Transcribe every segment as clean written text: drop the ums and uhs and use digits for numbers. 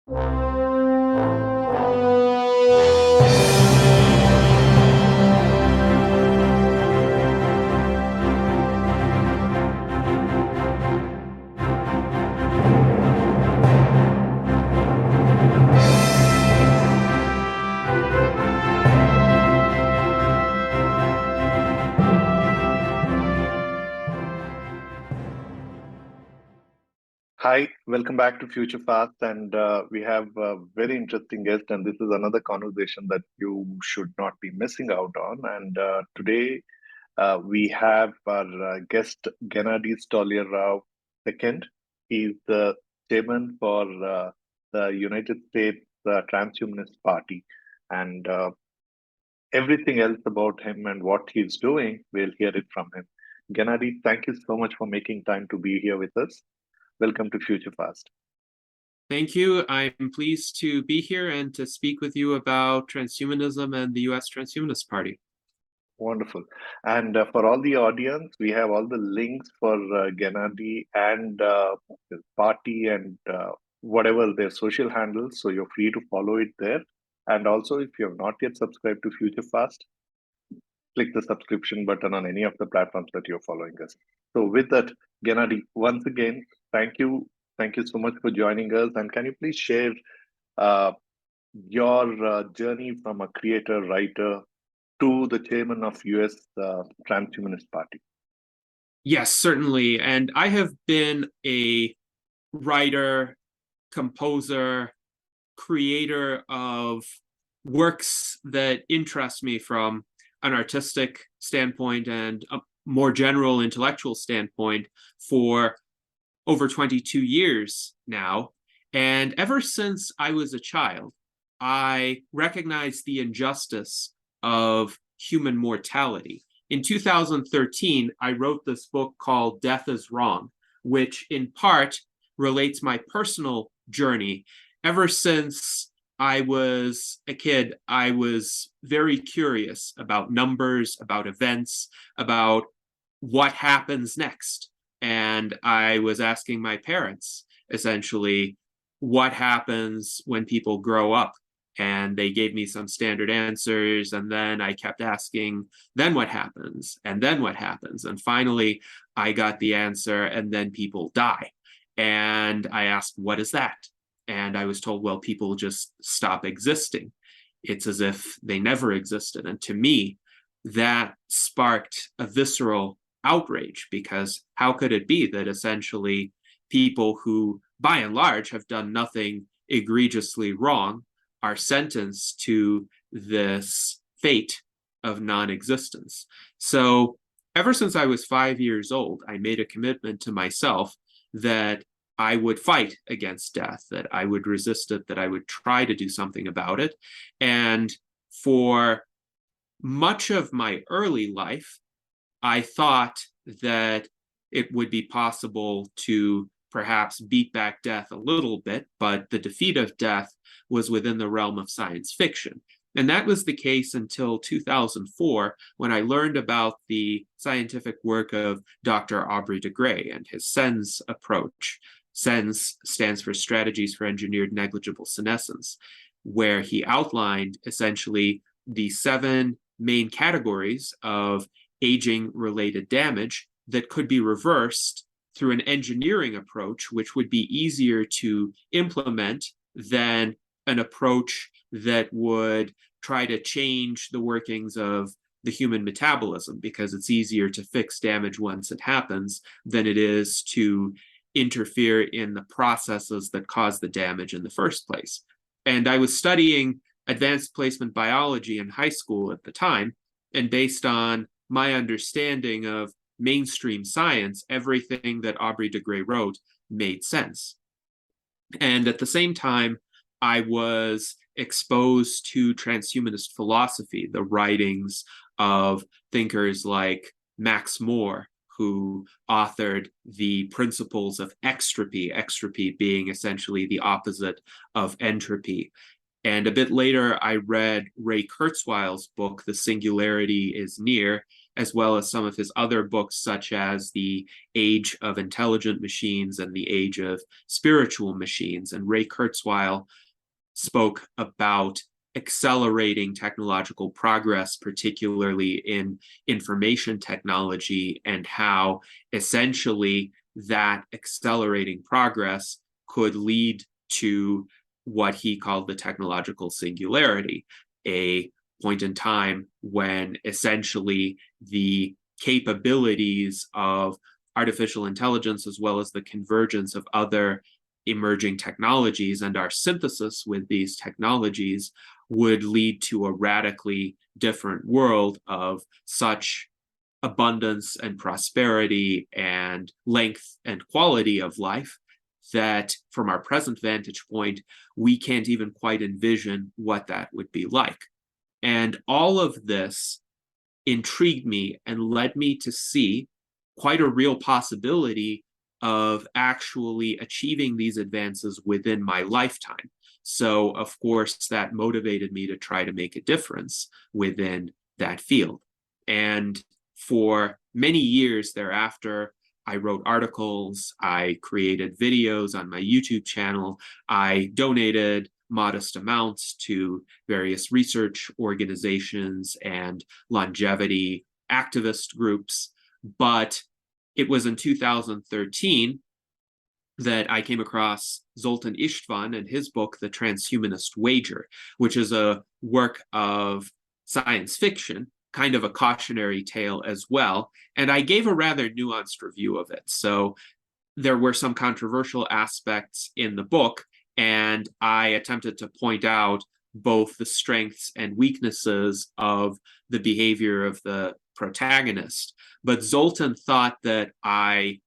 Hi, welcome back to Future Fast, and we have a very interesting guest, and this is another conversation that you should not be missing out on. And today we have our guest Gennady Stolyarov II. He's the chairman for the United States Transhumanist Party, and everything else about him and what he's doing, we'll hear it from him. Gennady, thank you so much for making time to be here with us. Welcome to Future Fast. Thank you. I'm pleased to be here and to speak with you about transhumanism and the US Transhumanist Party. Wonderful. And for all the audience, we have all the links for Gennady and his party and whatever their social handles. So you're free to follow it there. And also, if you have not yet subscribed to Future Fast, click the subscription button on any of the platforms that you're following us. So with that, Gennady, once again, thank you. Thank you so much for joining us. And can you please share your journey from a creator, writer, to the chairman of US Transhumanist Party? Yes, certainly. And I have been a writer, composer, creator of works that interest me from an artistic standpoint and a more general intellectual standpoint for over 22 years now. And ever since I was a child, I recognized the injustice of human mortality. In 2013, I wrote this book called Death is Wrong, which in part relates my personal journey. Ever since I was a kid, I was very curious about numbers, about events, about what happens next. And I was asking my parents, essentially, what happens when people grow up? And they gave me some standard answers. And then I kept asking, then what happens? And then what happens? And finally, I got the answer, and then people die. And I asked, what is that? And I was told, well, people just stop existing. It's as if they never existed. And to me, that sparked a visceral outrage, because how could it be that essentially people who, by and large, have done nothing egregiously wrong are sentenced to this fate of non-existence? So ever since I was 5 years old, I made a commitment to myself that I would fight against death, that I would resist it, that I would try to do something about it. And for much of my early life, I thought that it would be possible to perhaps beat back death a little bit, but the defeat of death was within the realm of science fiction. And that was the case until 2004, when I learned about the scientific work of Dr. Aubrey de Grey and his SENS approach. SENS stands for Strategies for Engineered Negligible Senescence, where he outlined essentially the 7 main categories of aging-related damage that could be reversed through an engineering approach, which would be easier to implement than an approach that would try to change the workings of the human metabolism, because it's easier to fix damage once it happens than it is to interfere in the processes that cause the damage in the first place. And I was studying advanced placement biology in high school at the time, and based on my understanding of mainstream science, everything that Aubrey de Grey wrote made sense. And at the same time, I was exposed to transhumanist philosophy, the writings of thinkers like Max More, who authored the principles of extropy, extropy being essentially the opposite of entropy. And a bit later, I read Ray Kurzweil's book, The Singularity is Near, as well as some of his other books, such as The Age of Intelligent Machines and The Age of Spiritual Machines. And Ray Kurzweil spoke about accelerating technological progress, particularly in information technology, and how essentially that accelerating progress could lead to what he called the technological singularity, a point in time when essentially the capabilities of artificial intelligence, as well as the convergence of other emerging technologies and our synthesis with these technologies, would lead to a radically different world of such abundance and prosperity and length and quality of life that from our present vantage point, we can't even quite envision what that would be like. And all of this intrigued me and led me to see quite a real possibility of actually achieving these advances within my lifetime. So, of course, that motivated me to try to make a difference within that field. And for many years thereafter, I wrote articles, I created videos on my YouTube channel, I donated modest amounts to various research organizations and longevity activist groups. But it was in 2013 that I came across Zoltan Istvan and his book, The Transhumanist Wager, which is a work of science fiction, kind of a cautionary tale as well. And I gave a rather nuanced review of it. So there were some controversial aspects in the book, and I attempted to point out both the strengths and weaknesses of the behavior of the protagonist. But Zoltan thought that I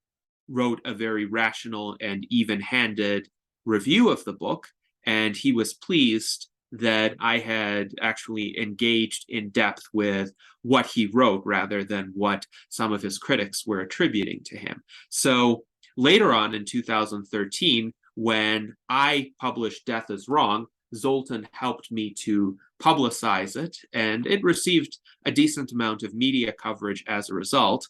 wrote a very rational and even-handed review of the book, and he was pleased that I had actually engaged in depth with what he wrote rather than what some of his critics were attributing to him. So later on in 2013, when I published Death is Wrong, Zoltan helped me to publicize it, and it received a decent amount of media coverage as a result.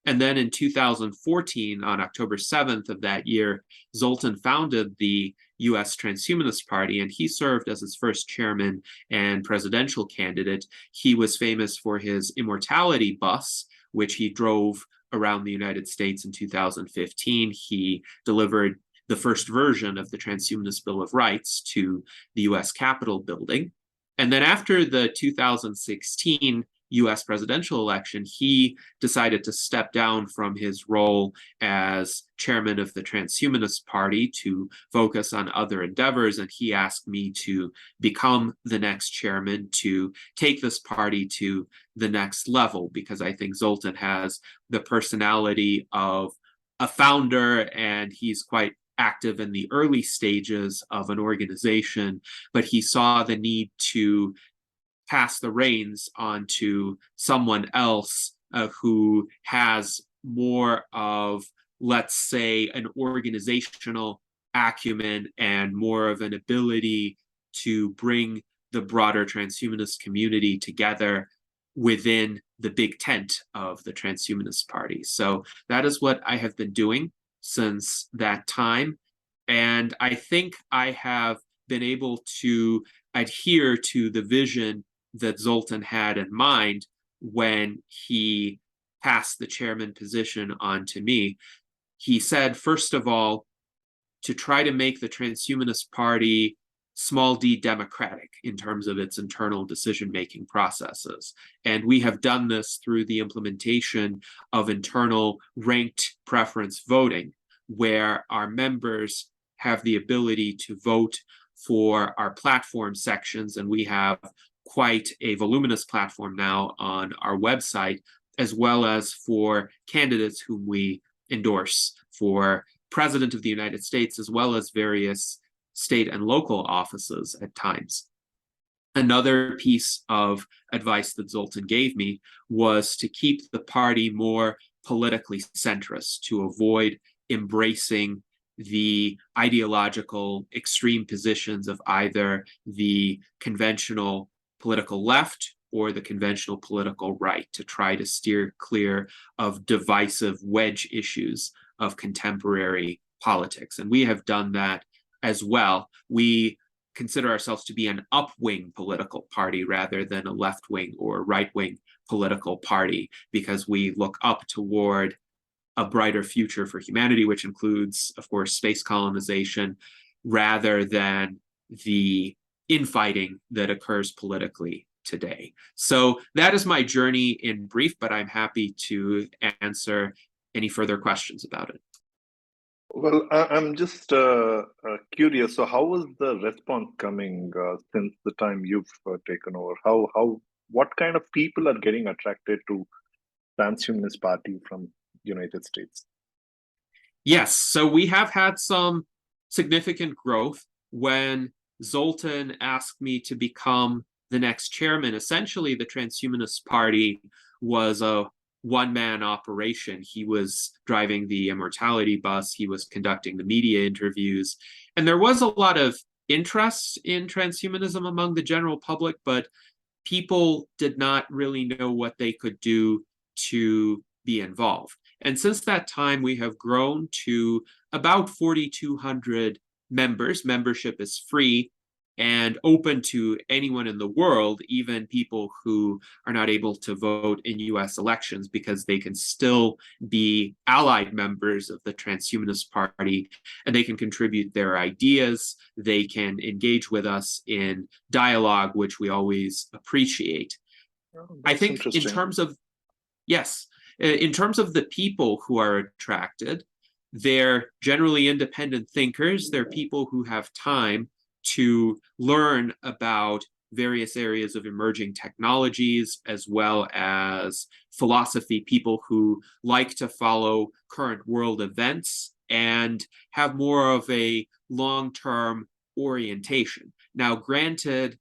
And then in 2014, on October 7th of that year, Zoltan founded the US Transhumanist Party, and he served as its first chairman and presidential candidate. He was famous for his immortality bus, which he drove around the United States in 2015. He delivered the first version of the Transhumanist Bill of Rights to the US Capitol building. And then after the 2016 US presidential election, he decided to step down from his role as chairman of the Transhumanist Party to focus on other endeavors. And he asked me to become the next chairman to take this party to the next level, because I think Zoltan has the personality of a founder, and he's quite active in the early stages of an organization, but he saw the need to pass the reins onto someone else who has more of, let's say, an organizational acumen and more of an ability to bring the broader transhumanist community together within the big tent of the Transhumanist Party. So that is what I have been doing since that time. And I think I have been able to adhere to the vision that Zoltan had in mind when he passed the chairman position on to me. He said, first of all, to try to make the Transhumanist Party small d democratic in terms of its internal decision-making processes. And we have done this through the implementation of internal ranked preference voting, where our members have the ability to vote for our platform sections, and we have quite a voluminous platform now on our website, as well as for candidates whom we endorse for President of the United States, as well as various state and local offices at times. Another piece of advice that Zoltan gave me was to keep the party more politically centrist, to avoid embracing the ideological extreme positions of either the conventional political left or the conventional political right to try to steer clear of divisive wedge issues of contemporary politics. And we have done that as well. We consider ourselves to be an up-wing political party rather than a left-wing or right-wing political party, because we look up toward a brighter future for humanity, which includes, of course, space colonization, rather than the infighting that occurs politically today. So that is my journey in brief, but I'm happy to answer any further questions about it. Well, I'm just curious. So, how was the response coming since the time you've taken over? What kind of people are getting attracted to Transhumanist Party from United States? Yes, so we have had some significant growth. When Zoltan asked me to become the next chairman, essentially the Transhumanist Party was a one-man operation. He was driving the immortality bus, he was conducting the media interviews, and there was a lot of interest in transhumanism among the general public, but people did not really know what they could do to be involved. And since that time, we have grown to about 4,200 members. Membership is free and open to anyone in the world, even people who are not able to vote in US elections, because they can still be allied members of the Transhumanist Party, and they can contribute their ideas. They can engage with us in dialogue, which we always appreciate. Oh, I that's think in interesting. terms of, yes, in terms of the people who are attracted, they're generally independent thinkers. They're people who have time to learn about various areas of emerging technologies, as well as philosophy, people who like to follow current world events and have more of a long-term orientation. Now, granted,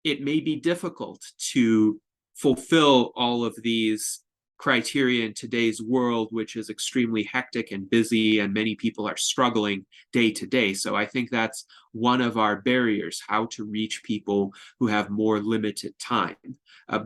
it may be difficult to fulfill all of these criteria in today's world, which is extremely hectic and busy, and many people are struggling day to day. So I think that's one of our barriers, how to reach people who have more limited time.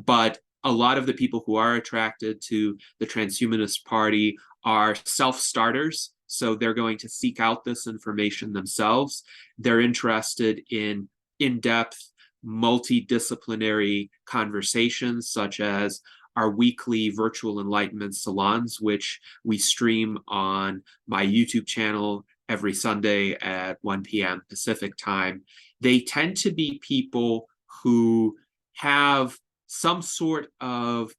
But a lot of the people who are attracted to the Transhumanist Party are self-starters. So they're going to seek out this information themselves. They're interested in in-depth, multidisciplinary conversations, such as our weekly virtual Enlightenment Salons, which we stream on my YouTube channel every Sunday at 1 p.m. Pacific time. They tend to be people who have some sort of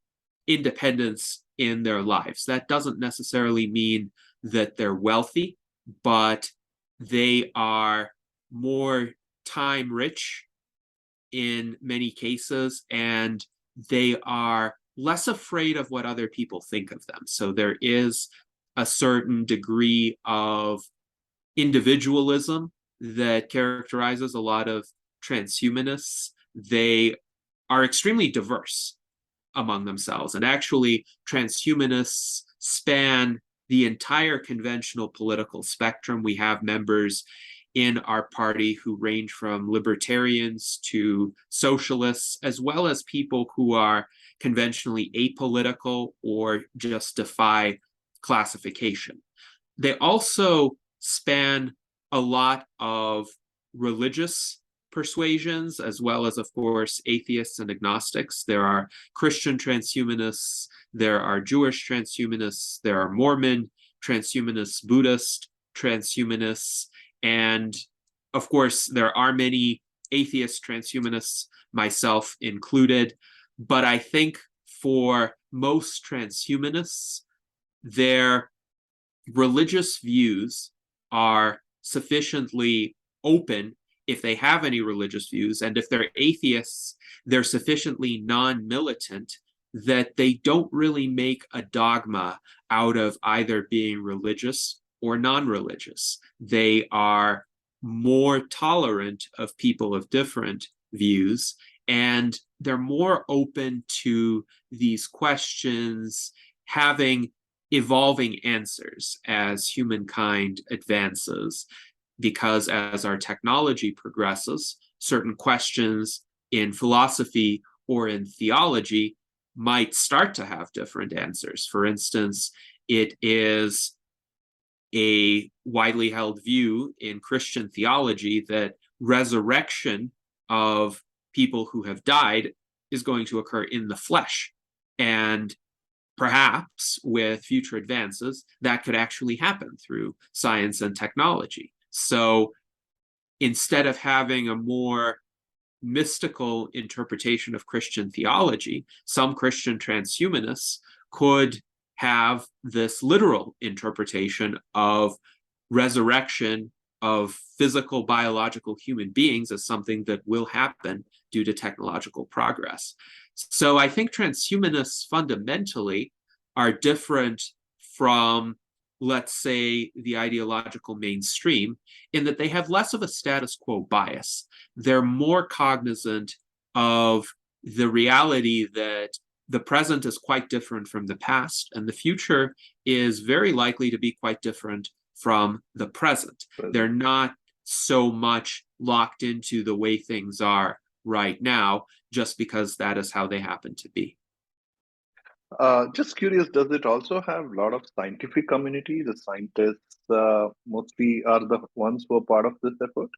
independence in their lives. That doesn't necessarily mean that they're wealthy, but they are more time rich in many cases, and they are less afraid of what other people think of them. So there is a certain degree of individualism that characterizes a lot of transhumanists. They are extremely diverse among themselves. And actually, transhumanists span the entire conventional political spectrum. We have members in our party who range from libertarians to socialists, as well as people who are conventionally apolitical or just defy classification. They also span a lot of religious persuasions, as well as, of course, atheists and agnostics. There are Christian transhumanists, there are Jewish transhumanists, there are Mormon transhumanists, Buddhist transhumanists, and of course, there are many atheist transhumanists, myself included. But I think for most transhumanists, their religious views are sufficiently open, if they have any religious views, and if they're atheists, they're sufficiently non-militant that they don't really make a dogma out of either being religious or non-religious. They are more tolerant of people of different views, and they're more open to these questions having evolving answers as humankind advances, because as our technology progresses, certain questions in philosophy or in theology might start to have different answers. For instance, it is a widely held view in Christian theology that resurrection of people who have died is going to occur in the flesh. And perhaps with future advances, that could actually happen through science and technology. So instead of having a more mystical interpretation of Christian theology, some Christian transhumanists could have this literal interpretation of resurrection of physical, biological human beings as something that will happen due to technological progress. So I think transhumanists fundamentally are different from, let's say, the ideological mainstream in that they have less of a status quo bias. They're more cognizant of the reality that the present is quite different from the past, and the future is very likely to be quite different from the present. They're not so much locked into the way things are right now, just because that is how they happen to be. Just curious, does it also have a lot of scientific community? The scientists mostly are the ones who are part of this effort?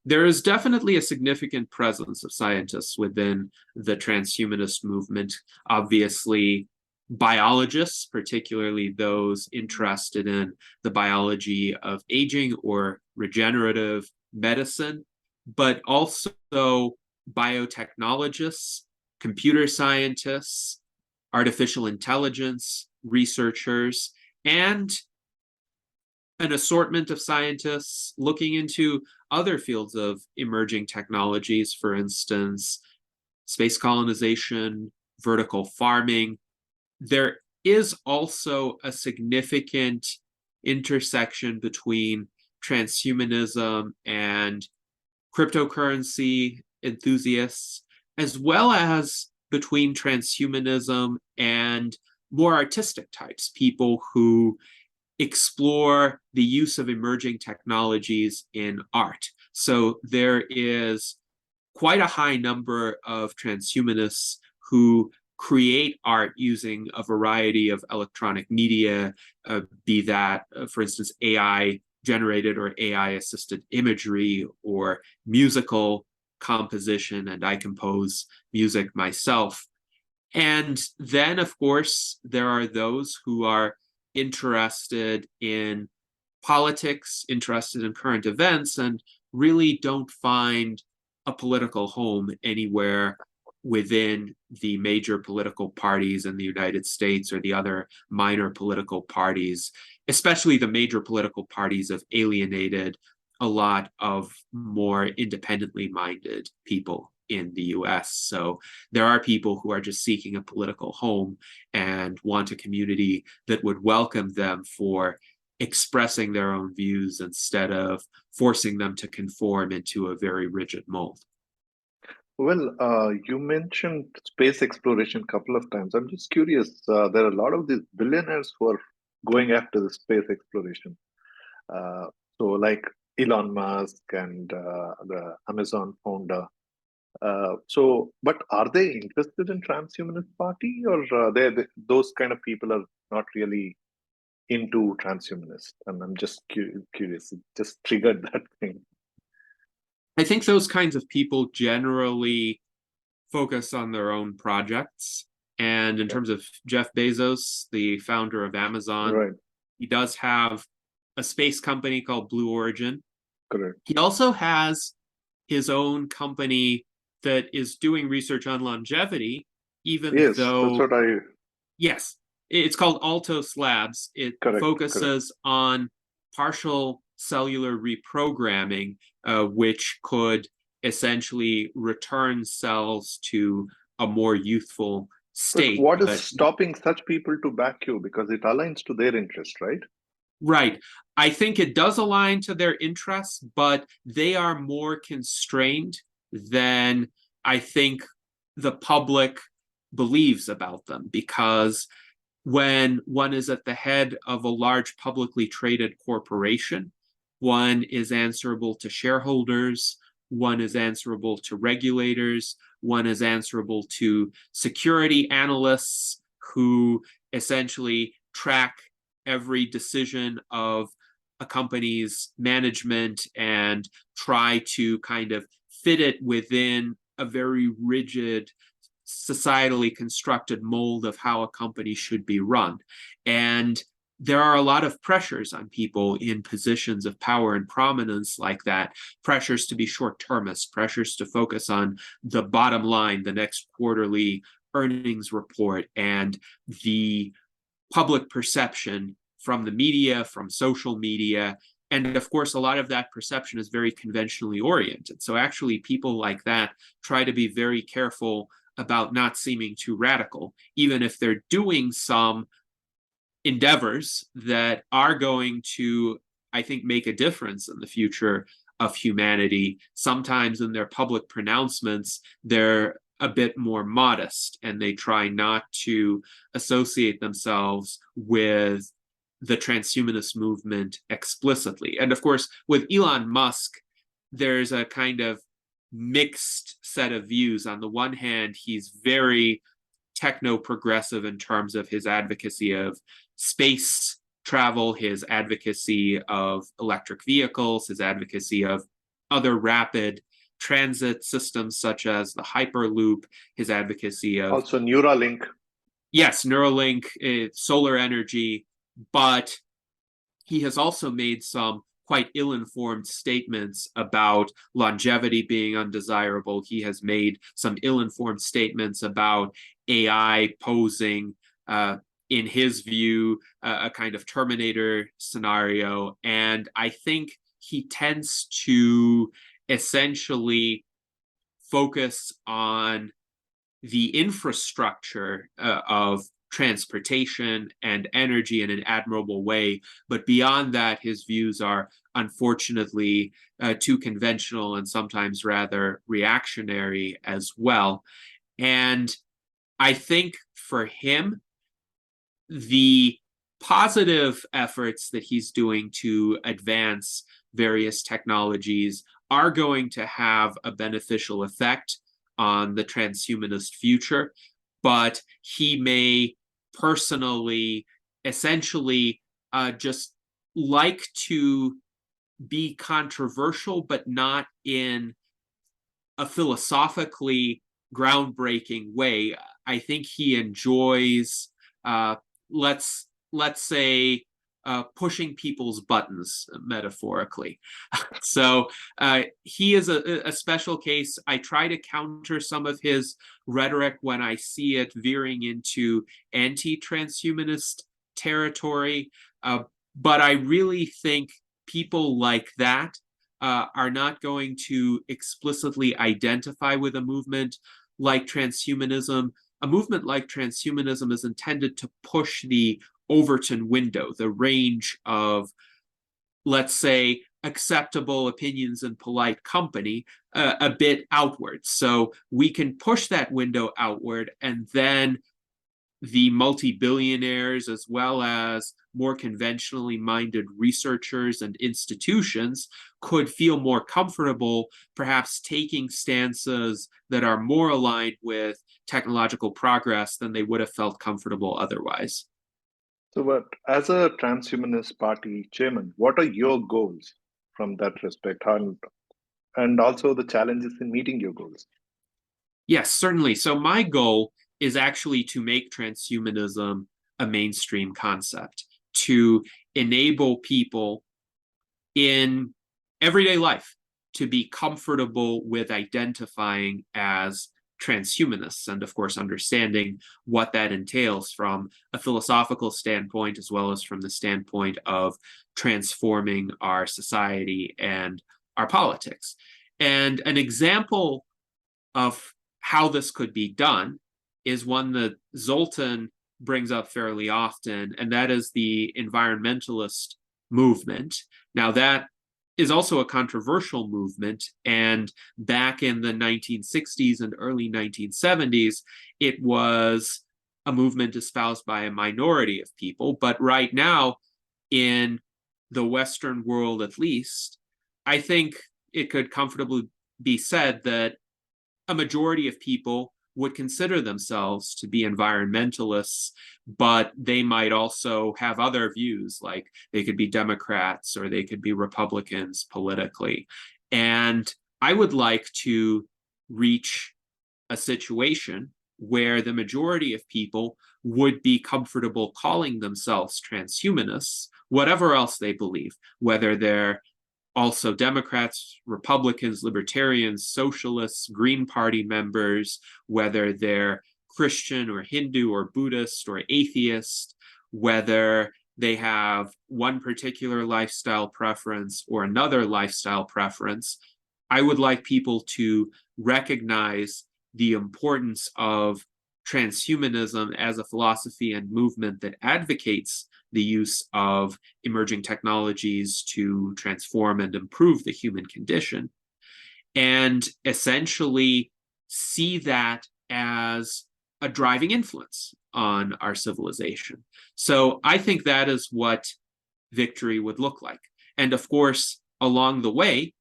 There is definitely a significant presence of scientists within the transhumanist movement. Obviously, biologists, particularly those interested in the biology of aging or regenerative medicine, but also biotechnologists, computer scientists, artificial intelligence researchers, and an assortment of scientists looking into other fields of emerging technologies, for instance, space colonization, vertical farming. There is also a significant intersection between transhumanism and cryptocurrency enthusiasts, as well as between transhumanism and more artistic types, people who explore the use of emerging technologies in art. So there is quite a high number of transhumanists who create art using a variety of electronic media, be that, for instance, AI generated or AI assisted imagery or musical composition, and I compose music myself. And then, of course, there are those who are interested in politics, interested in current events, and really don't find a political home anywhere within the major political parties in the United States or the other minor political parties. Especially the major political parties have alienated a lot of more independently minded people in the US. So there are people who are just seeking a political home and want a community that would welcome them for expressing their own views instead of forcing them to conform into a very rigid mold. Well, you mentioned space exploration a couple of times. I'm just curious, there are a lot of these billionaires who are going after the space exploration. So like Elon Musk and the Amazon founder. But are they interested in transhumanist party, or those kind of people are not really into transhumanist? And I'm just curious. It just triggered that thing. I think those kinds of people generally focus on their own projects. And in terms of Jeff Bezos, the founder of Amazon, Right. he does have a space company called Blue Origin. Correct. He also has his own company that is doing research on longevity, even Yes, though, that's what I. yes, it's called Altos Labs. It Correct. focuses on partial cellular reprogramming, which could essentially return cells to a more youthful But state. what is stopping such people to back you? Because it aligns to their interest, right? Right. I think it does align to their interests, but they are more constrained than I think the public believes about them, because when one is at the head of a large publicly traded corporation, one is answerable to shareholders, one is answerable to regulators, One is answerable to security analysts who essentially track every decision of a company's management and try to kind of fit it within a very rigid, societally constructed mold of how a company should be run. And there are a lot of pressures on people in positions of power and prominence like that, pressures to be short-termist, pressures to focus on the bottom line, the next quarterly earnings report, and the public perception from the media, from social media. And of course, a lot of that perception is very conventionally oriented. So actually, people like that try to be very careful about not seeming too radical, even if they're doing some endeavors that are going to, I think, make a difference in the future of humanity. Sometimes in their public pronouncements, they're a bit more modest and they try not to associate themselves with the transhumanist movement explicitly. And of course, with Elon Musk, there's a kind of mixed set of views. On the one hand, he's very techno-progressive in terms of his advocacy of space travel, his advocacy of electric vehicles, his advocacy of other rapid transit systems such as the Hyperloop, his advocacy of also Neuralink. Yes, Neuralink, solar energy, but he has also made some quite ill-informed statements about longevity being undesirable. He has made some ill-informed statements about AI posing, in his view, a kind of Terminator scenario. And I think he tends to essentially focus on the infrastructure of transportation and energy in an admirable way. But beyond that, his views are unfortunately too conventional and sometimes rather reactionary as well. And I think for him, the positive efforts that he's doing to advance various technologies are going to have a beneficial effect on the transhumanist future, but he may personally essentially just like to be controversial, but not in a philosophically groundbreaking way. I think he enjoys, let's say, pushing people's buttons, metaphorically. So he is a special case. I try to counter some of his rhetoric when I see it veering into anti-transhumanist territory. But I really think people like that are not going to explicitly identify with a movement like transhumanism. A movement like transhumanism is intended to push the Overton window, the range of, let's say, acceptable opinions in polite company, a bit outward. So we can push that window outward, and then the multi-billionaires, as well as more conventionally minded researchers and institutions, could feel more comfortable perhaps taking stances that are more aligned with technological progress than they would have felt comfortable otherwise. So, but as a transhumanist party chairman, what are your goals from that respect, and also the challenges in meeting your goals? Yes, certainly. So my goal is actually to make transhumanism a mainstream concept, to enable people in everyday life to be comfortable with identifying as transhumanists, and of course understanding what that entails from a philosophical standpoint as well as from the standpoint of transforming our society and our politics. And an example of how this could be done is one that Zoltan brings up fairly often, and that is the environmentalist movement. Now, that is also a controversial movement, and back in the 1960s and early 1970s, it was a movement espoused by a minority of people. But right now, in the Western world at least, I think it could comfortably be said that a majority of people would consider themselves to be environmentalists, but they might also have other views, like they could be Democrats or they could be Republicans politically. And I would like to reach a situation where the majority of people would be comfortable calling themselves transhumanists, whatever else they believe, whether they're also Democrats, Republicans, Libertarians, Socialists, Green Party members, whether they're Christian or Hindu or Buddhist or atheist, whether they have one particular lifestyle preference or another lifestyle preference. I would like people to recognize the importance of transhumanism as a philosophy and movement that advocates the use of emerging technologies to transform and improve the human condition, and essentially see that as a driving influence on our civilization. So I think that is what victory would look like. And of course, along the way,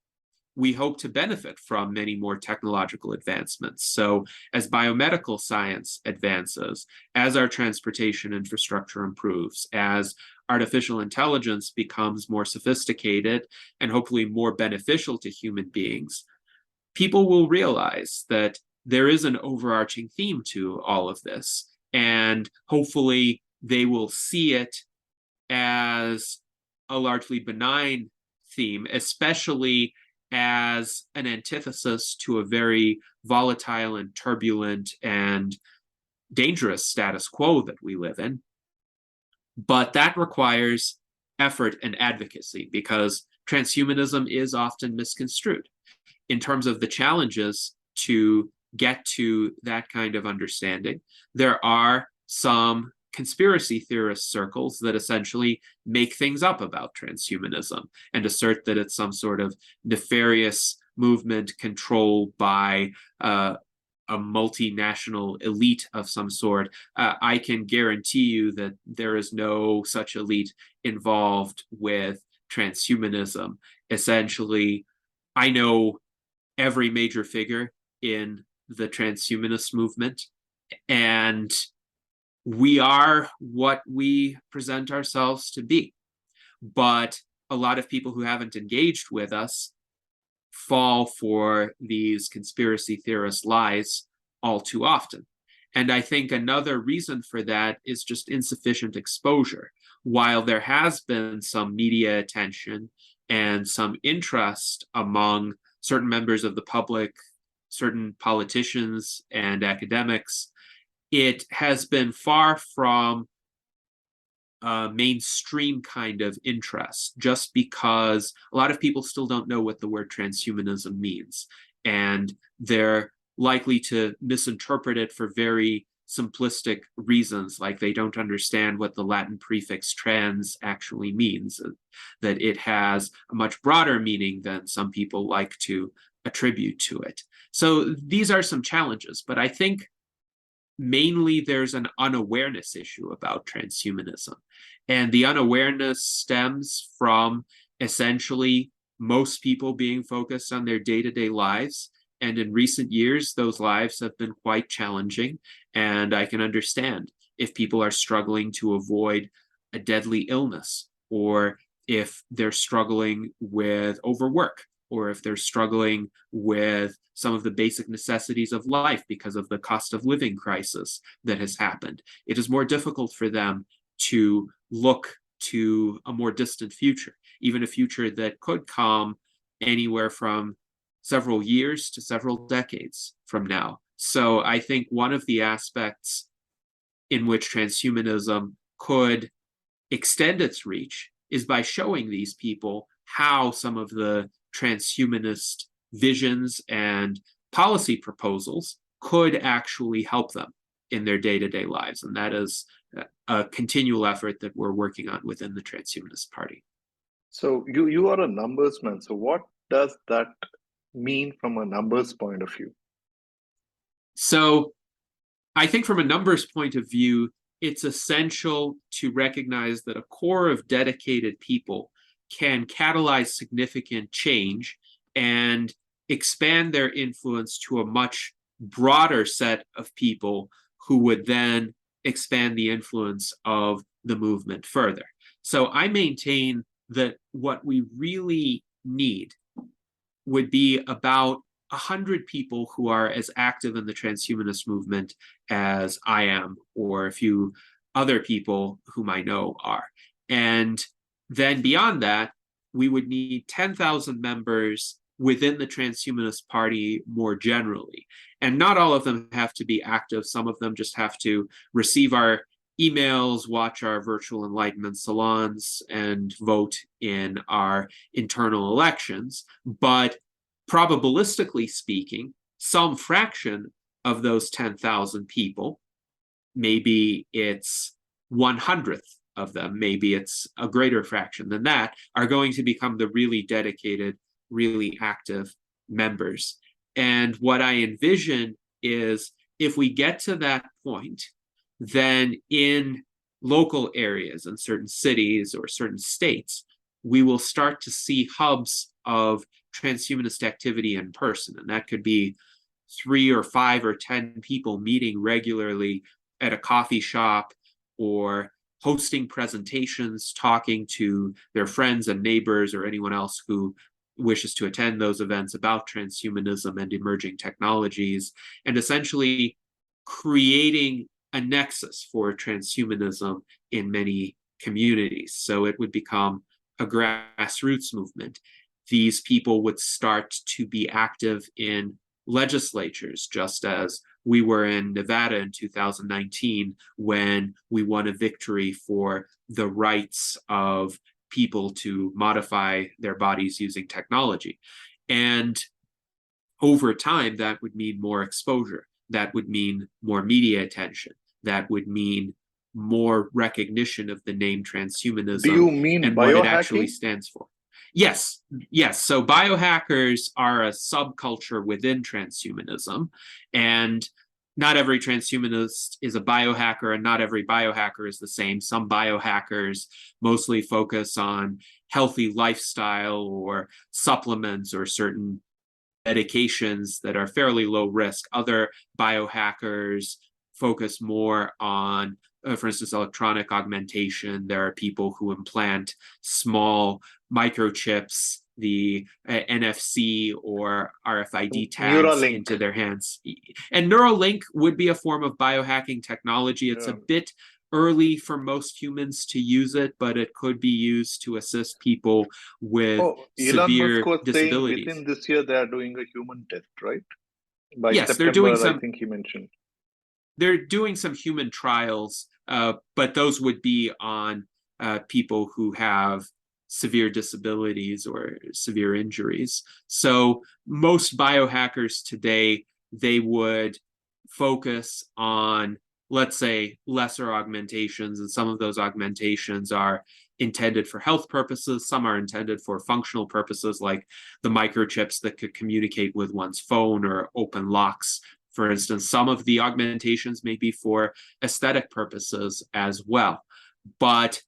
we hope to benefit from many more technological advancements. So as biomedical science advances, as our transportation infrastructure improves, as artificial intelligence becomes more sophisticated and hopefully more beneficial to human beings, people will realize that there is an overarching theme to all of this. And hopefully they will see it as a largely benign theme, especially as an antithesis to a very volatile and turbulent and dangerous status quo that we live in. But that requires effort and advocacy, because transhumanism is often misconstrued. In terms of the challenges to get to that kind of understanding, there are some conspiracy theorist circles that essentially make things up about transhumanism and assert that it's some sort of nefarious movement controlled by a multinational elite of some sort. I can guarantee you that there is no such elite involved with transhumanism. Essentially, I know every major figure in the transhumanist movement, and we are what we present ourselves to be. But a lot of people who haven't engaged with us fall for these conspiracy theorist lies all too often. And I think another reason for that is just insufficient exposure. While there has been some media attention and some interest among certain members of the public, certain politicians and academics, it has been far from a mainstream kind of interest, just because a lot of people still don't know what the word transhumanism means. And they're likely to misinterpret it for very simplistic reasons, like they don't understand what the Latin prefix trans actually means, that it has a much broader meaning than some people like to attribute to it. So these are some challenges, but I think mainly there's an unawareness issue about transhumanism. And the unawareness stems from essentially most people being focused on their day-to-day lives. And in recent years, those lives have been quite challenging. And I can understand if people are struggling to avoid a deadly illness, or if they're struggling with overwork, or if they're struggling with some of the basic necessities of life because of the cost of living crisis that has happened. It is more difficult for them to look to a more distant future, even a future that could come anywhere from several years to several decades from now. So I think one of the aspects in which transhumanism could extend its reach is by showing these people how some of the transhumanist visions and policy proposals could actually help them in their day-to-day lives. And that is a continual effort that we're working on within the Transhumanist Party. So you are a numbers man. So what does that mean from a numbers point of view? So I think from a numbers point of view, it's essential to recognize that a core of dedicated people can catalyze significant change, and expand their influence to a much broader set of people who would then expand the influence of the movement further. So I maintain that what we really need would be about 100 people who are as active in the transhumanist movement as I am, or a few other people whom I know are. And then beyond that, we would need 10,000 members within the Transhumanist Party more generally. And not all of them have to be active. Some of them just have to receive our emails, watch our virtual Enlightenment salons, and vote in our internal elections. But probabilistically speaking, some fraction of those 10,000 people, maybe it's 1/100th of them, maybe it's a greater fraction than that, are going to become the really dedicated, really active members. And what I envision is if we get to that point, then in local areas and certain cities or certain states, we will start to see hubs of transhumanist activity in person. And that could be 3 or 5 or 10 people meeting regularly at a coffee shop or hosting presentations, talking to their friends and neighbors or anyone else who wishes to attend those events about transhumanism and emerging technologies, and essentially creating a nexus for transhumanism in many communities. So it would become a grassroots movement. These people would start to be active in legislatures, just as we were in Nevada in 2019 when we won a victory for the rights of people to modify their bodies using technology. And over time, that would mean more exposure. That would mean more media attention. That would mean more recognition of the name transhumanism. Do you mean and what it actually biohacking? stands for. Yes. So biohackers are a subculture within transhumanism, and not every transhumanist is a biohacker, and not every biohacker is the same. Some biohackers mostly focus on healthy lifestyle or supplements or certain medications that are fairly low risk. Other biohackers focus more on, for instance, electronic augmentation. There are people who implant small microchips, the NFC or RFID tags Neuralink. into their hands. And Neuralink would be a form of biohacking technology. It's a bit early for most humans to use it, but it could be used to assist people with Elon Musk severe was saying disabilities. within this year they are doing a human test, right? By Yes, September, they're doing some. I think he mentioned. They're doing some human trials, but those would be on people who have severe disabilities or severe injuries. So most biohackers today, they would focus on, let's say, lesser augmentations, and some of those augmentations are intended for health purposes. Some are intended for functional purposes, like the microchips that could communicate with one's phone or open locks. For instance, some of the augmentations may be for aesthetic purposes as well. But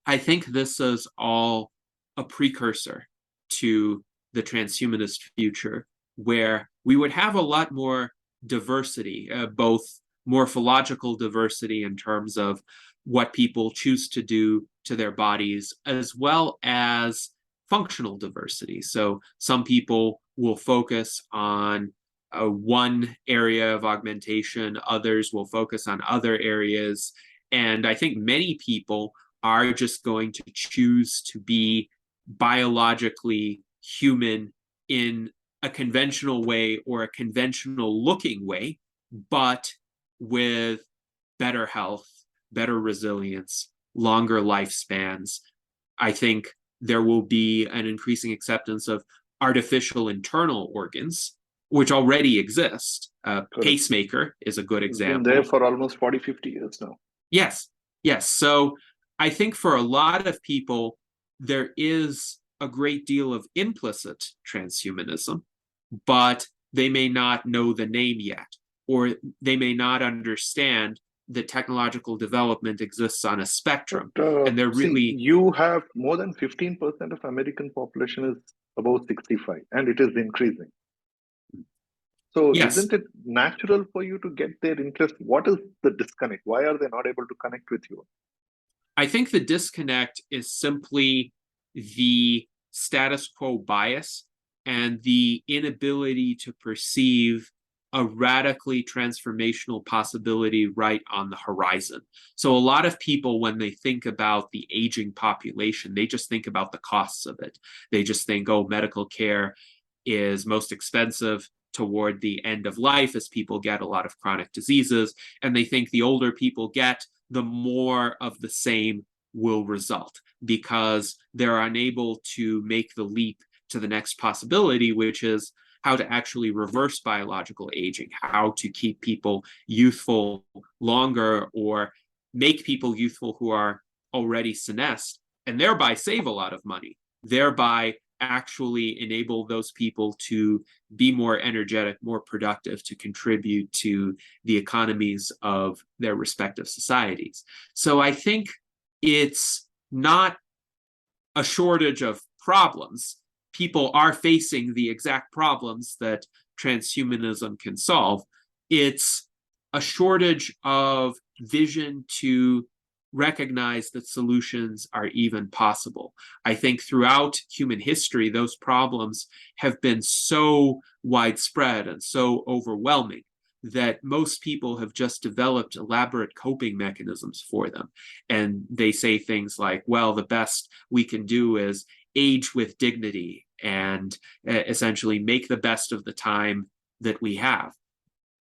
I think this is all a precursor to the transhumanist future, where we would have a lot more diversity, both morphological diversity in terms of what people choose to do to their bodies, as well as functional diversity. So some people will focus on one area of augmentation, others will focus on other areas. And I think many people are just going to choose to be biologically human in a conventional way or a conventional looking way, but with better health, better resilience, longer lifespans. I think there will be an increasing acceptance of artificial internal organs, which already exist. Pacemaker is a good example. It's been there for almost 40, 50 years now. Yes. So I think for a lot of people, there is a great deal of implicit transhumanism, but they may not know the name yet, or they may not understand that technological development exists on a spectrum. But, and they're really... you have more than 15% of American population is above 65, and it is increasing. So Yes, isn't it natural for you to get their interest? What is the disconnect? Why are they not able to connect with you? I think the disconnect is simply the status quo bias and the inability to perceive a radically transformational possibility right on the horizon. So, a lot of people, when they think about the aging population, they just think about the costs of it. They just think, oh, medical care is most expensive toward the end of life as people get a lot of chronic diseases. And they think the older people get, the more of the same will result because they're unable to make the leap to the next possibility, which is how to actually reverse biological aging, how to keep people youthful longer or make people youthful who are already senesced and thereby save a lot of money, thereby actually enable those people to be more energetic, more productive, to contribute to the economies of their respective societies. So I think it's not a shortage of problems. People are facing the exact problems that transhumanism can solve. It's a shortage of vision to recognize that solutions are even possible. I think throughout human history, those problems have been so widespread and so overwhelming that most people have just developed elaborate coping mechanisms for them. And they say things like, well, the best we can do is age with dignity and essentially make the best of the time that we have.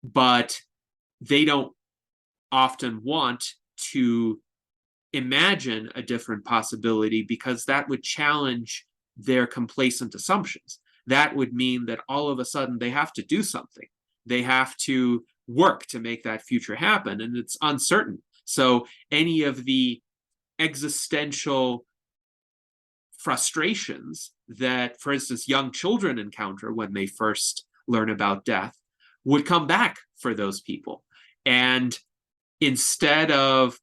But they don't often want to imagine a different possibility because that would challenge their complacent assumptions. That would mean that all of a sudden they have to do something. They have to work to make that future happen, and it's uncertain. So any of the existential frustrations that, for instance, young children encounter when they first learn about death would come back for those people. And instead of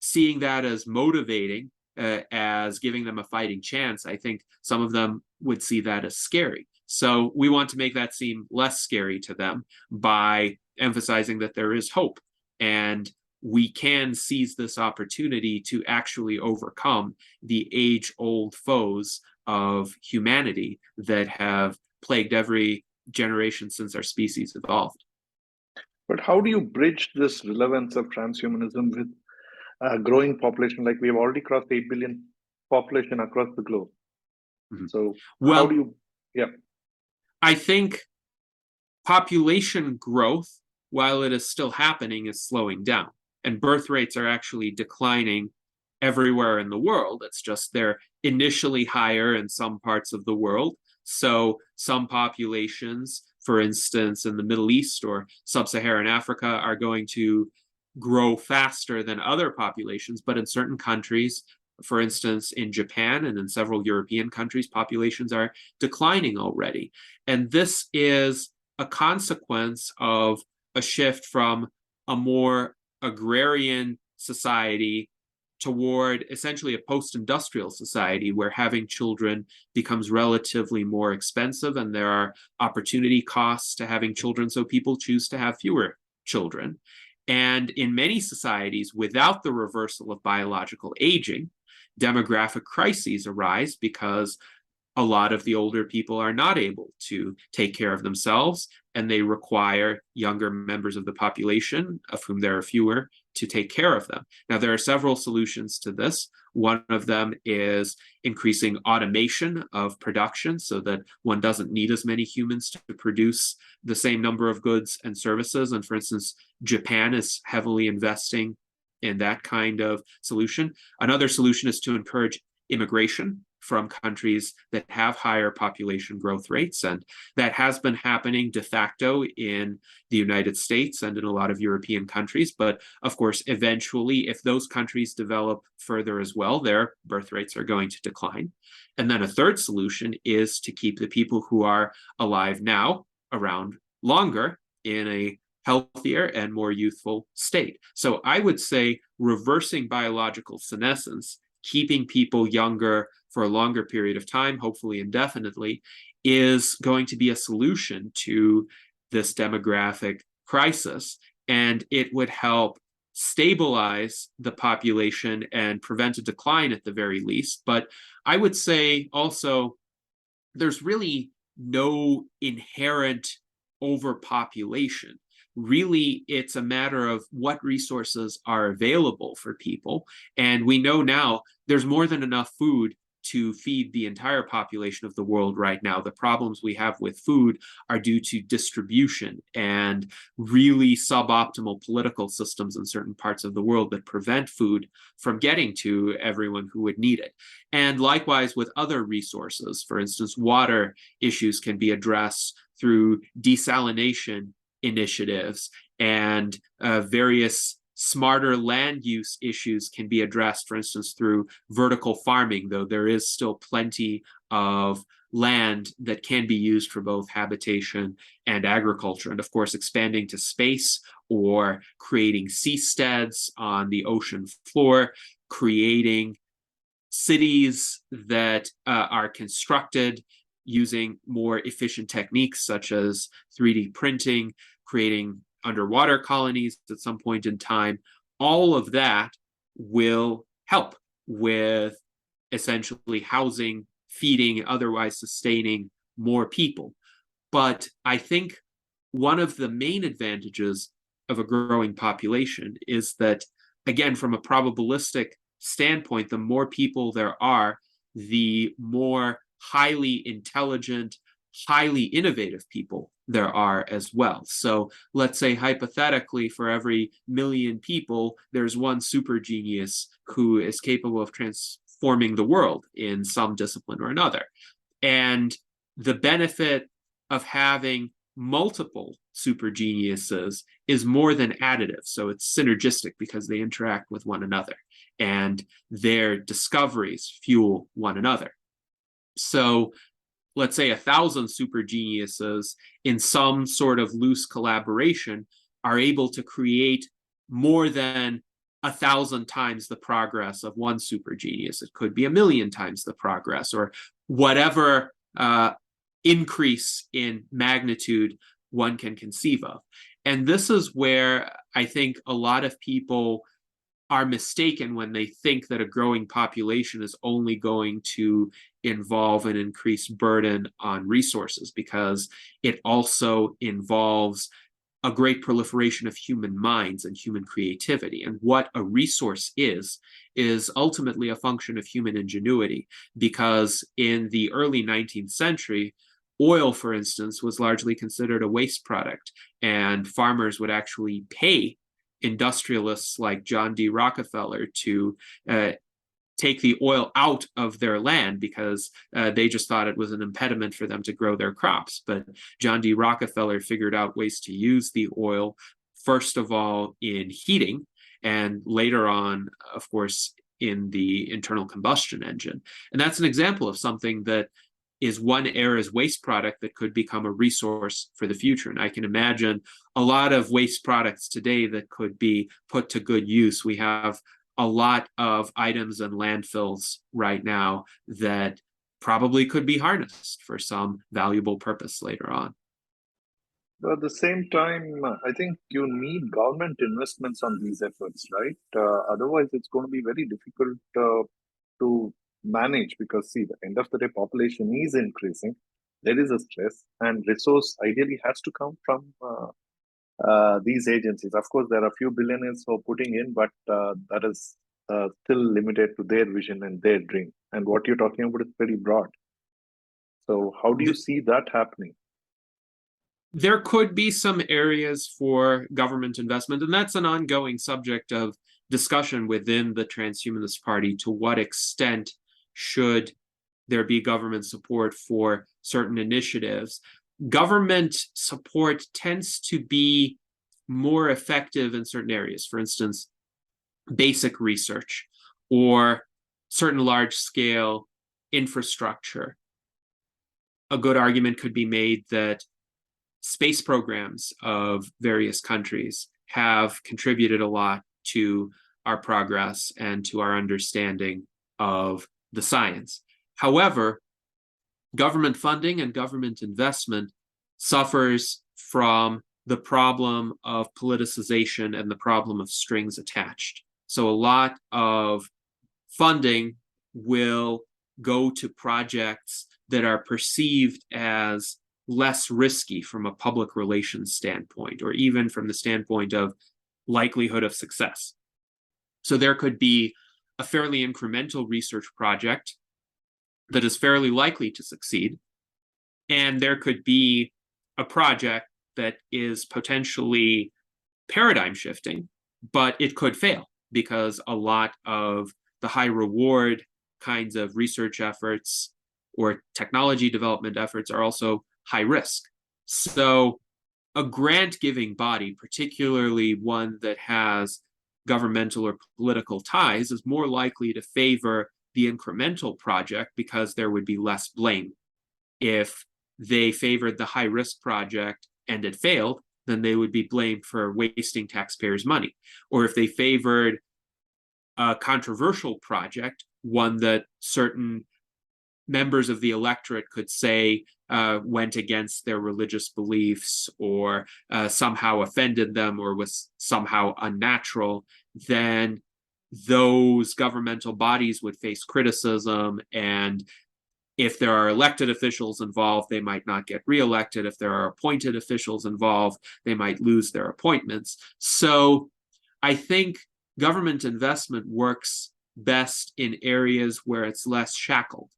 seeing that as motivating, as giving them a fighting chance, I think some of them would see that as scary. So we want to make that seem less scary to them by emphasizing that there is hope and we can seize this opportunity to actually overcome the age-old foes of humanity that have plagued every generation since our species evolved. But how do you bridge this relevance of transhumanism with a growing population? Like we have already crossed 8 billion population across the globe. Mhm. So how do Well, you, yeah. I think population growth, while it is still happening, is slowing down. And birth rates are actually declining everywhere in the world. It's just they're initially higher in some parts of the world. So some populations, for instance, in the Middle East or sub-Saharan Africa, are going to grow faster than other populations. But in certain countries, for instance, in Japan and in several European countries, populations are declining already. And this is a consequence of a shift from a more agrarian society toward essentially a post-industrial society where having children becomes relatively more expensive and there are opportunity costs to having children, so people choose to have fewer children. And in many societies, without the reversal of biological aging, demographic crises arise because a lot of the older people are not able to take care of themselves, and they require younger members of the population, of whom there are fewer, to take care of them. Now, there are several solutions to this. One of them is increasing automation of production so that one doesn't need as many humans to produce the same number of goods and services. And for instance, Japan is heavily investing in that kind of solution. Another solution is to encourage immigration from countries that have higher population growth rates. And that has been happening de facto in the United States and in a lot of European countries. But of course, eventually, if those countries develop further as well, their birth rates are going to decline. And then a third solution is to keep the people who are alive now around longer in a healthier and more youthful state. So I would say reversing biological senescence keeping people younger for a longer period of time, hopefully indefinitely, is going to be a solution to this demographic crisis. And it would help stabilize the population and prevent a decline at the very least. But I would say also there's really no inherent overpopulation. Really, it's a matter of what resources are available for people. And we know now there's more than enough food to feed the entire population of the world right now. The problems we have with food are due to distribution and really suboptimal political systems in certain parts of the world that prevent food from getting to everyone who would need it. And likewise with other resources, for instance, water issues can be addressed through desalination initiatives, and various smarter land use issues can be addressed, for instance, through vertical farming, though there is still plenty of land that can be used for both habitation and agriculture. And of course, expanding to space or creating seasteads on the ocean floor, creating cities that are constructed using more efficient techniques such as 3D printing, creating underwater colonies at some point in time. All of that will help with essentially housing, feeding, otherwise sustaining more people. But I think one of the main advantages of a growing population is that, again, from a probabilistic standpoint, the more people there are, the more highly intelligent, highly innovative people there are as well. So let's say hypothetically, for every million people, there's one super genius who is capable of transforming the world in some discipline or another. And the benefit of having multiple super geniuses is more than additive. So it's synergistic because they interact with one another and their discoveries fuel one another. So let's say 1,000 super geniuses in some sort of loose collaboration are able to create more than 1,000 times the progress of one super genius. It could be 1,000,000 times the progress, or whatever increase in magnitude one can conceive of. And this is where I think a lot of people are mistaken when they think that a growing population is only going to involve an increased burden on resources, because it also involves a great proliferation of human minds and human creativity. And what a resource is ultimately a function of human ingenuity, because in the early 19th century, oil, for instance, was largely considered a waste product, and farmers would actually pay industrialists like John D. Rockefeller to take the oil out of their land because they just thought it was an impediment for them to grow their crops. But John D. Rockefeller figured out ways to use the oil, first of all, in heating, and later on, of course, in the internal combustion engine. And that's an example of something that is one era's waste product that could become a resource for the future. And I can imagine a lot of waste products today that could be put to good use. We have a lot of items in landfills right now that probably could be harnessed for some valuable purpose later on. But at the same time, I think you need government investments on these efforts, right? Otherwise, it's going to be very difficult to manage, because, see, the end of the day, population is increasing. There is a stress, and resource ideally has to come from these agencies. Of course, there are a few billionaires who are putting in, but that is still limited to their vision and their dream. And what you're talking about is pretty broad. So how do you see that happening? There could be some areas for government investment, and that's an ongoing subject of discussion within the Transhumanist Party. To what extent should there be government support for certain initiatives? Government support tends to be more effective in certain areas. For instance, basic research or certain large-scale infrastructure. A good argument could be made that space programs of various countries have contributed a lot to our progress and to our understanding of the science. However, government funding and government investment suffers from the problem of politicization and the problem of strings attached. So a lot of funding will go to projects that are perceived as less risky from a public relations standpoint, or even from the standpoint of likelihood of success. So there could be a fairly incremental research project that is fairly likely to succeed, and there could be a project that is potentially paradigm shifting, but it could fail because a lot of the high reward kinds of research efforts or technology development efforts are also high risk. So a grant giving body, particularly one that has governmental or political ties, is more likely to favor the incremental project because there would be less blame. If they favored the high risk project and it failed, then they would be blamed for wasting taxpayers' money. Or if they favored a controversial project, one that certain members of the electorate could say went against their religious beliefs or somehow offended them or was somehow unnatural, then those governmental bodies would face criticism. And if there are elected officials involved, they might not get reelected. If there are appointed officials involved, they might lose their appointments. So I think government investment works best in areas where it's less shackled.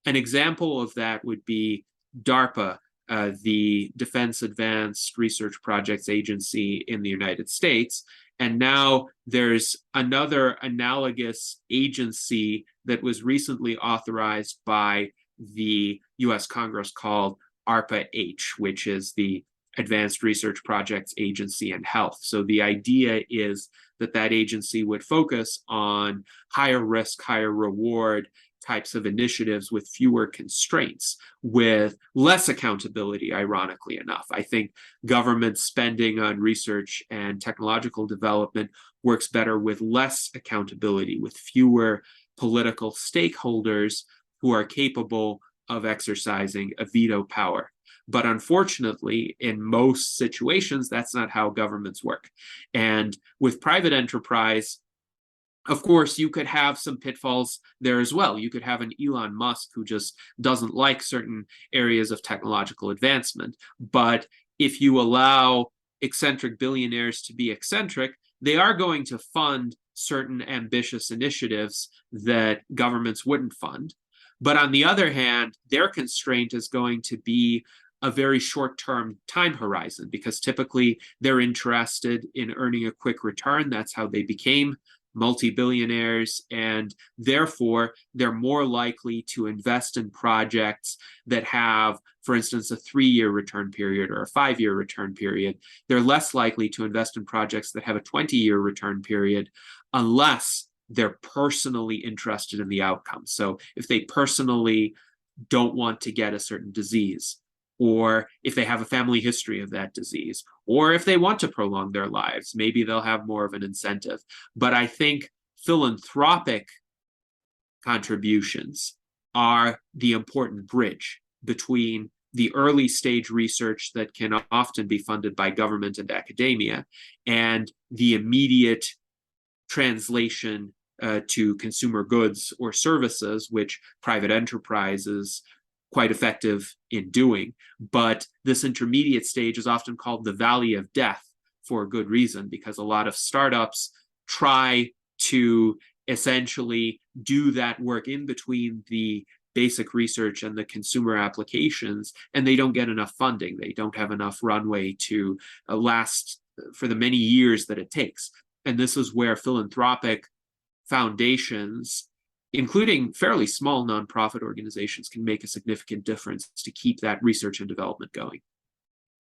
An example of that would be DARPA, the Defense Advanced Research Projects Agency in the United States. And now there's another analogous agency that was recently authorized by the US Congress called ARPA-H, which is the Advanced Research Projects Agency in Health. So the idea is that that agency would focus on higher risk, higher reward types of initiatives with fewer constraints, with less accountability, ironically enough. I think government spending on research and technological development works better with less accountability, with fewer political stakeholders who are capable of exercising a veto power. But unfortunately, in most situations, that's not how governments work. And with private enterprise, of course, you could have some pitfalls there as well. You could have an Elon Musk who just doesn't like certain areas of technological advancement. But if you allow eccentric billionaires to be eccentric, they are going to fund certain ambitious initiatives that governments wouldn't fund. But on the other hand, their constraint is going to be a very short-term time horizon, because typically they're interested in earning a quick return. That's how they became multi-billionaires, and therefore they're more likely to invest in projects that have, for instance, a 3-year return period or a 5-year return period. They're less likely to invest in projects that have a 20-year return period unless they're personally interested in the outcome. So if they personally don't want to get a certain disease, or if they have a family history of that disease, or if they want to prolong their lives, maybe they'll have more of an incentive. But I think philanthropic contributions are the important bridge between the early stage research that can often be funded by government and academia and the immediate translation to consumer goods or services, which private enterprise is quite effective in doing. But this intermediate stage is often called the valley of death for a good reason, because a lot of startups try to essentially do that work in between the basic research and the consumer applications, and they don't get enough funding. They don't have enough runway to last for the many years that it takes. And this is where philanthropic foundations, including fairly small nonprofit organizations, can make a significant difference to keep that research and development going.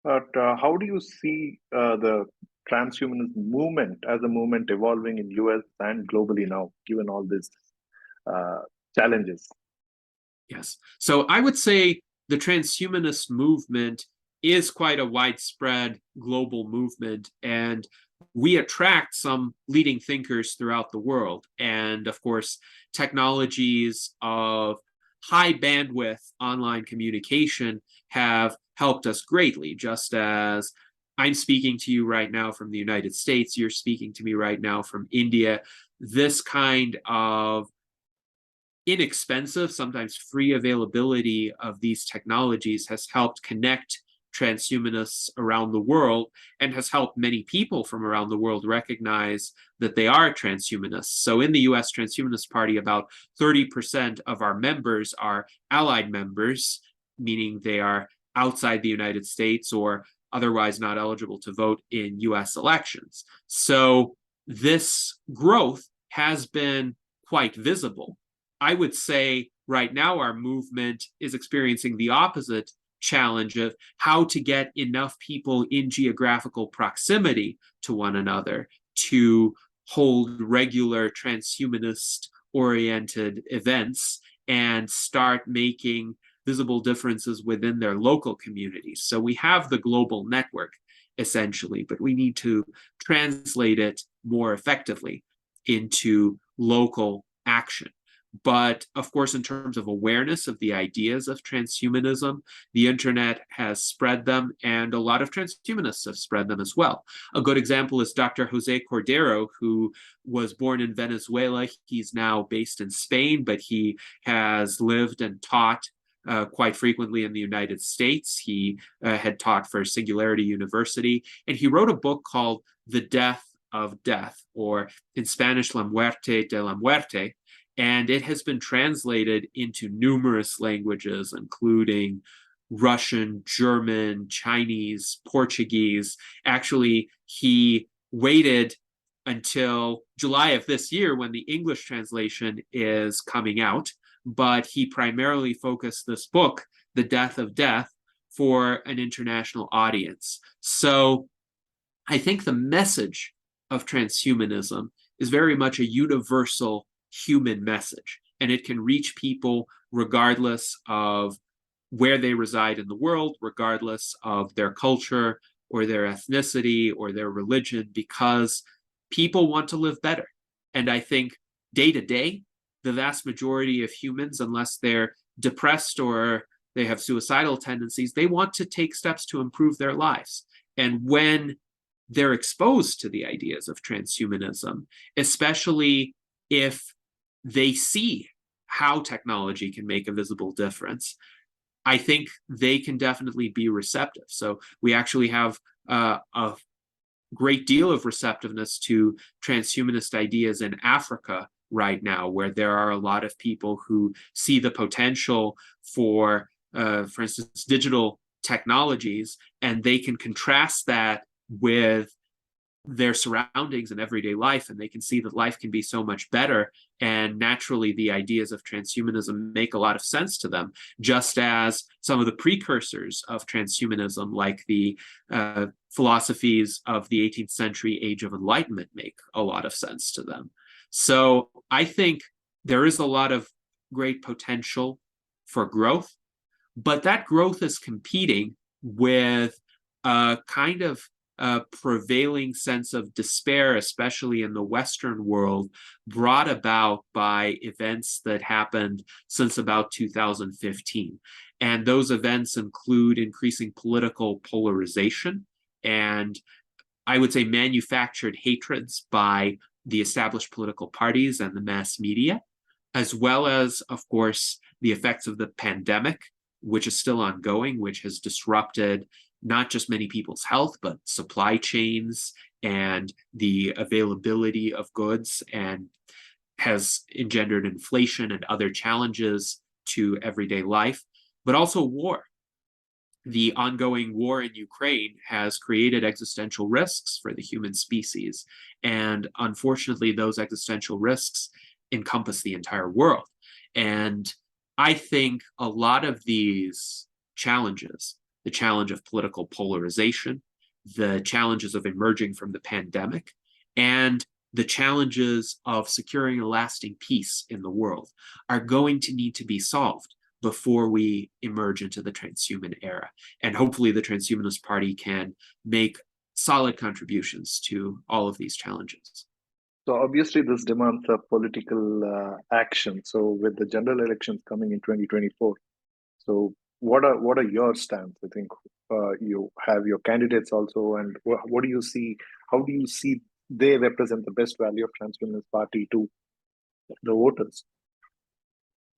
But how do you see the transhumanist movement as a movement evolving in US and globally now, given all these challenges? Yes. So I would say the transhumanist movement is quite a widespread global movement. And we attract some leading thinkers throughout the world. And of course, technologies of high bandwidth online communication have helped us greatly, just as I'm speaking to you right now from the United States, you're speaking to me right now from India. This kind of inexpensive, sometimes free availability of these technologies has helped connect transhumanists around the world and has helped many people from around the world recognize that they are transhumanists. So in the US Transhumanist Party, about 30% of our members are allied members, meaning they are outside the United States or otherwise not eligible to vote in US elections. So this growth has been quite visible. I would say right now our movement is experiencing the opposite challenge of how to get enough people in geographical proximity to one another to hold regular transhumanist oriented events and start making visible differences within their local communities. So we have the global network essentially, but we need to translate it more effectively into local action. But of course, in terms of awareness of the ideas of transhumanism, the internet has spread them, and a lot of transhumanists have spread them as well. A good example is Dr. Jose Cordero, who was born in Venezuela. He's now based in Spain, but he has lived and taught quite frequently in the United States. He had taught for Singularity University, and he wrote a book called The Death of Death, or in Spanish, La Muerte de la Muerte. And it has been translated into numerous languages, including Russian, German, Chinese, Portuguese. Actually, he waited until July of this year when the English translation is coming out, but he primarily focused this book, The Death of Death, for an international audience. So I think the message of transhumanism is very much a universal human message, and it can reach people regardless of where they reside in the world, regardless of their culture or their ethnicity or their religion, because people want to live better. And I think day to day, the vast majority of humans, unless they're depressed or they have suicidal tendencies, they want to take steps to improve their lives. And when they're exposed to the ideas of transhumanism, especially if they see how technology can make a visible difference, I think they can definitely be receptive. So we actually have a great deal of receptiveness to transhumanist ideas in Africa right now, where there are a lot of people who see the potential for instance, digital technologies, and they can contrast that with their surroundings and everyday life, and they can see that life can be so much better. And naturally, the ideas of transhumanism make a lot of sense to them, just as some of the precursors of transhumanism, like the philosophies of the 18th century Age of Enlightenment, make a lot of sense to them. So I think there is a lot of great potential for growth, but that growth is competing with a kind of prevailing sense of despair, especially in the Western world, brought about by events that happened since about 2015. And those events include increasing political polarization and, I would say, manufactured hatreds by the established political parties and the mass media, as well as, of course, the effects of the pandemic, which is still ongoing, which has disrupted not just many people's health, but supply chains and the availability of goods, and has engendered inflation and other challenges to everyday life, but also war. The ongoing war in Ukraine has created existential risks for the human species. And unfortunately, those existential risks encompass the entire world. And I think a lot of these challenges, the challenge of political polarization, the challenges of emerging from the pandemic, and the challenges of securing a lasting peace in the world, are going to need to be solved before we emerge into the transhuman era. And hopefully the Transhumanist Party can make solid contributions to all of these challenges. So obviously, this demands a political action. So with the general elections coming in 2024, so what are your stance? I think you have your candidates also, and what do you see? How do you see they represent the best value of Transhumanist Party to the voters?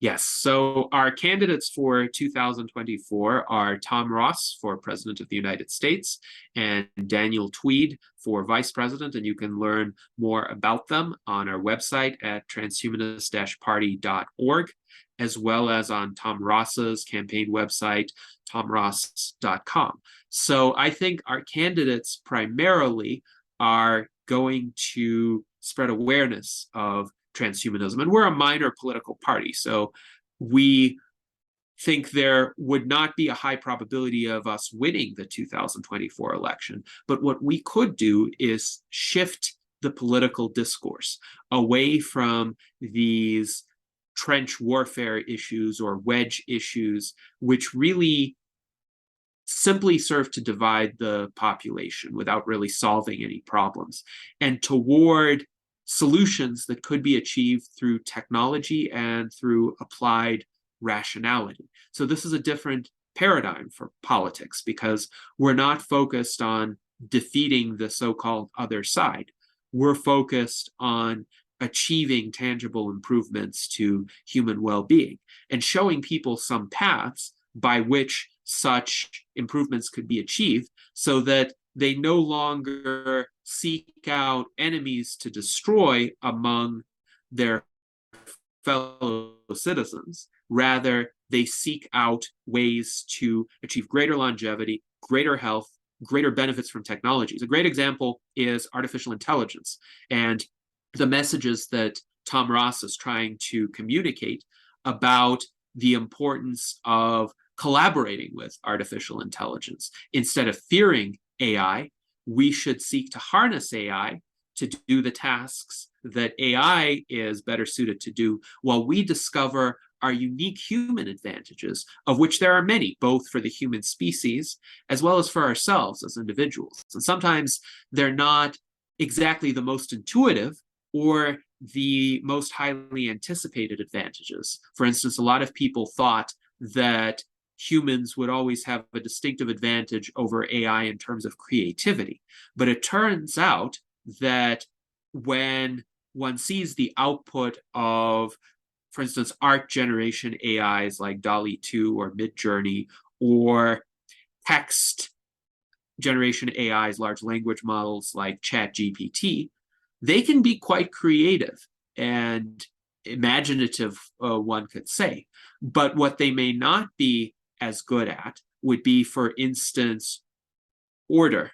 Yes, so our candidates for 2024 are Tom Ross for President of the United States and Daniel Tweed for Vice President, and you can learn more about them on our website at transhumanist-party.org, as well as on Tom Ross's campaign website, tomross.com. So I think our candidates primarily are going to spread awareness of transhumanism. And we're a minor political party, so we think there would not be a high probability of us winning the 2024 election. But what we could do is shift the political discourse away from these trench warfare issues or wedge issues, which really simply serve to divide the population without really solving any problems, and toward solutions that could be achieved through technology and through applied rationality. So this is a different paradigm for politics because we're not focused on defeating the so-called other side. We're focused on achieving tangible improvements to human well-being and showing people some paths by which such improvements could be achieved so that they no longer seek out enemies to destroy among their fellow citizens. Rather, they seek out ways to achieve greater longevity, greater health, greater benefits from technologies. A great example is artificial intelligence and the messages that Tom Ross is trying to communicate about the importance of collaborating with artificial intelligence. Instead of fearing AI, we should seek to harness AI to do the tasks that AI is better suited to do while we discover our unique human advantages, of which there are many, both for the human species as well as for ourselves as individuals. And sometimes they're not exactly the most intuitive or the most highly anticipated advantages. For instance, a lot of people thought that humans would always have a distinctive advantage over AI in terms of creativity. But it turns out that when one sees the output of, for instance, art generation AIs like DALL-E 2 or Midjourney, or text generation AIs, large language models like ChatGPT, they can be quite creative and imaginative, one could say. But what they may not be as good at would be, for instance, order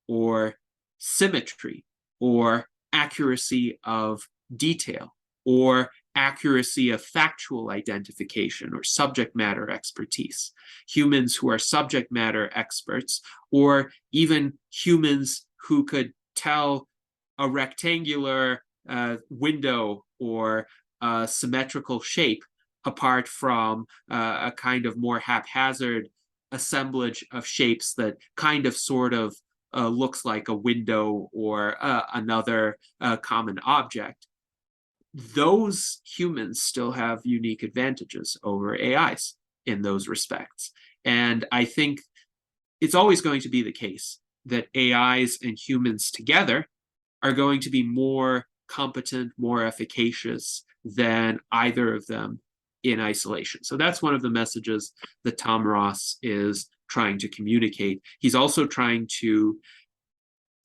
or symmetry or accuracy of detail or accuracy of factual identification or subject matter expertise. Humans who are subject matter experts, or even humans who could tell a rectangular window or a symmetrical shape apart from a kind of more haphazard assemblage of shapes that kind of sort of looks like a window or another common object. Those humans still have unique advantages over AIs in those respects. And I think it's always going to be the case that AIs and humans together are going to be more competent, more efficacious than either of them in isolation. So that's one of the messages that Tom Ross is trying to communicate. He's also trying to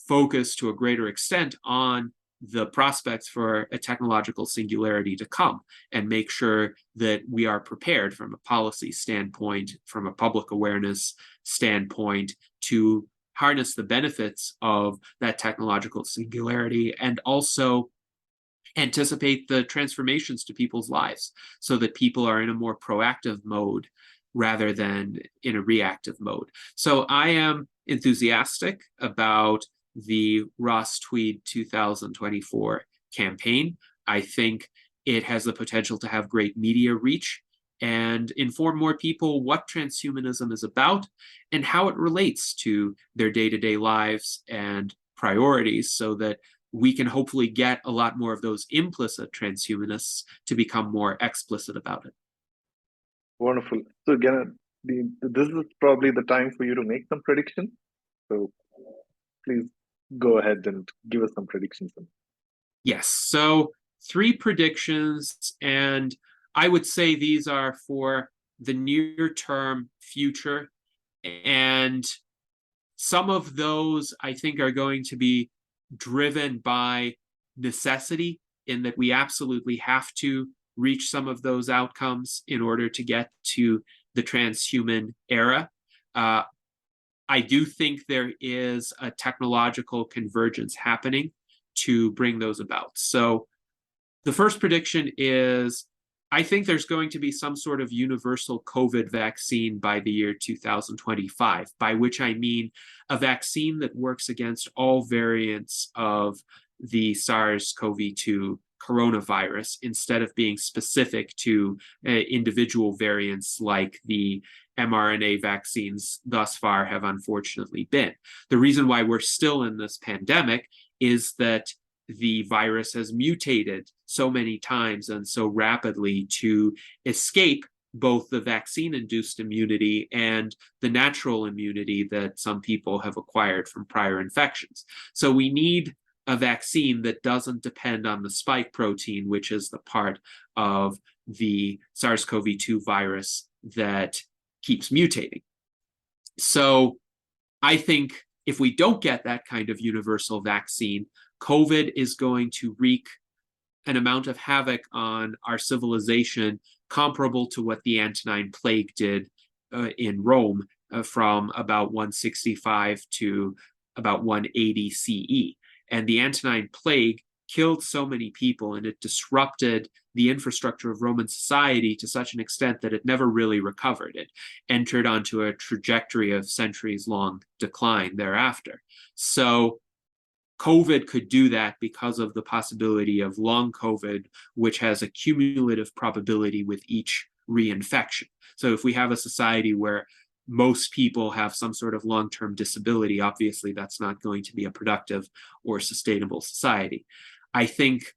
focus to a greater extent on the prospects for a technological singularity to come and make sure that we are prepared from a policy standpoint, from a public awareness standpoint, to harness the benefits of that technological singularity and also anticipate the transformations to people's lives so that people are in a more proactive mode rather than in a reactive mode. So I am enthusiastic about the Ross Tweed 2024 campaign. I think it has the potential to have great media reach, and inform more people what transhumanism is about and how it relates to their day-to-day lives and priorities, so that we can hopefully get a lot more of those implicit transhumanists to become more explicit about it. Wonderful. So again, this is probably the time for you to make some predictions. So please go ahead and give us some predictions. Yes, so 3 predictions, and I would say these are for the near-term future, and some of those I think are going to be driven by necessity, in that we absolutely have to reach some of those outcomes in order to get to the transhuman era. I do think there is a technological convergence happening to bring those about. So the first prediction is, I think there's going to be some sort of universal COVID vaccine by the year 2025, by which I mean a vaccine that works against all variants of the SARS-CoV-2 coronavirus, instead of being specific to individual variants like the mRNA vaccines thus far have unfortunately been. The reason why we're still in this pandemic is that the virus has mutated so many times and so rapidly to escape both the vaccine-induced immunity and the natural immunity that some people have acquired from prior infections. So we need a vaccine that doesn't depend on the spike protein, which is the part of the SARS-CoV-2 virus that keeps mutating. So I think if we don't get that kind of universal vaccine, COVID is going to wreak an amount of havoc on our civilization comparable to what the Antonine Plague did in Rome from about 165 to about 180 CE. And the Antonine Plague killed so many people, and it disrupted the infrastructure of Roman society to such an extent that it never really recovered. It entered onto a trajectory of centuries-long decline thereafter. So COVID could do that because of the possibility of long COVID, which has a cumulative probability with each reinfection. So if we have a society where most people have some sort of long-term disability, obviously that's not going to be a productive or sustainable society. I think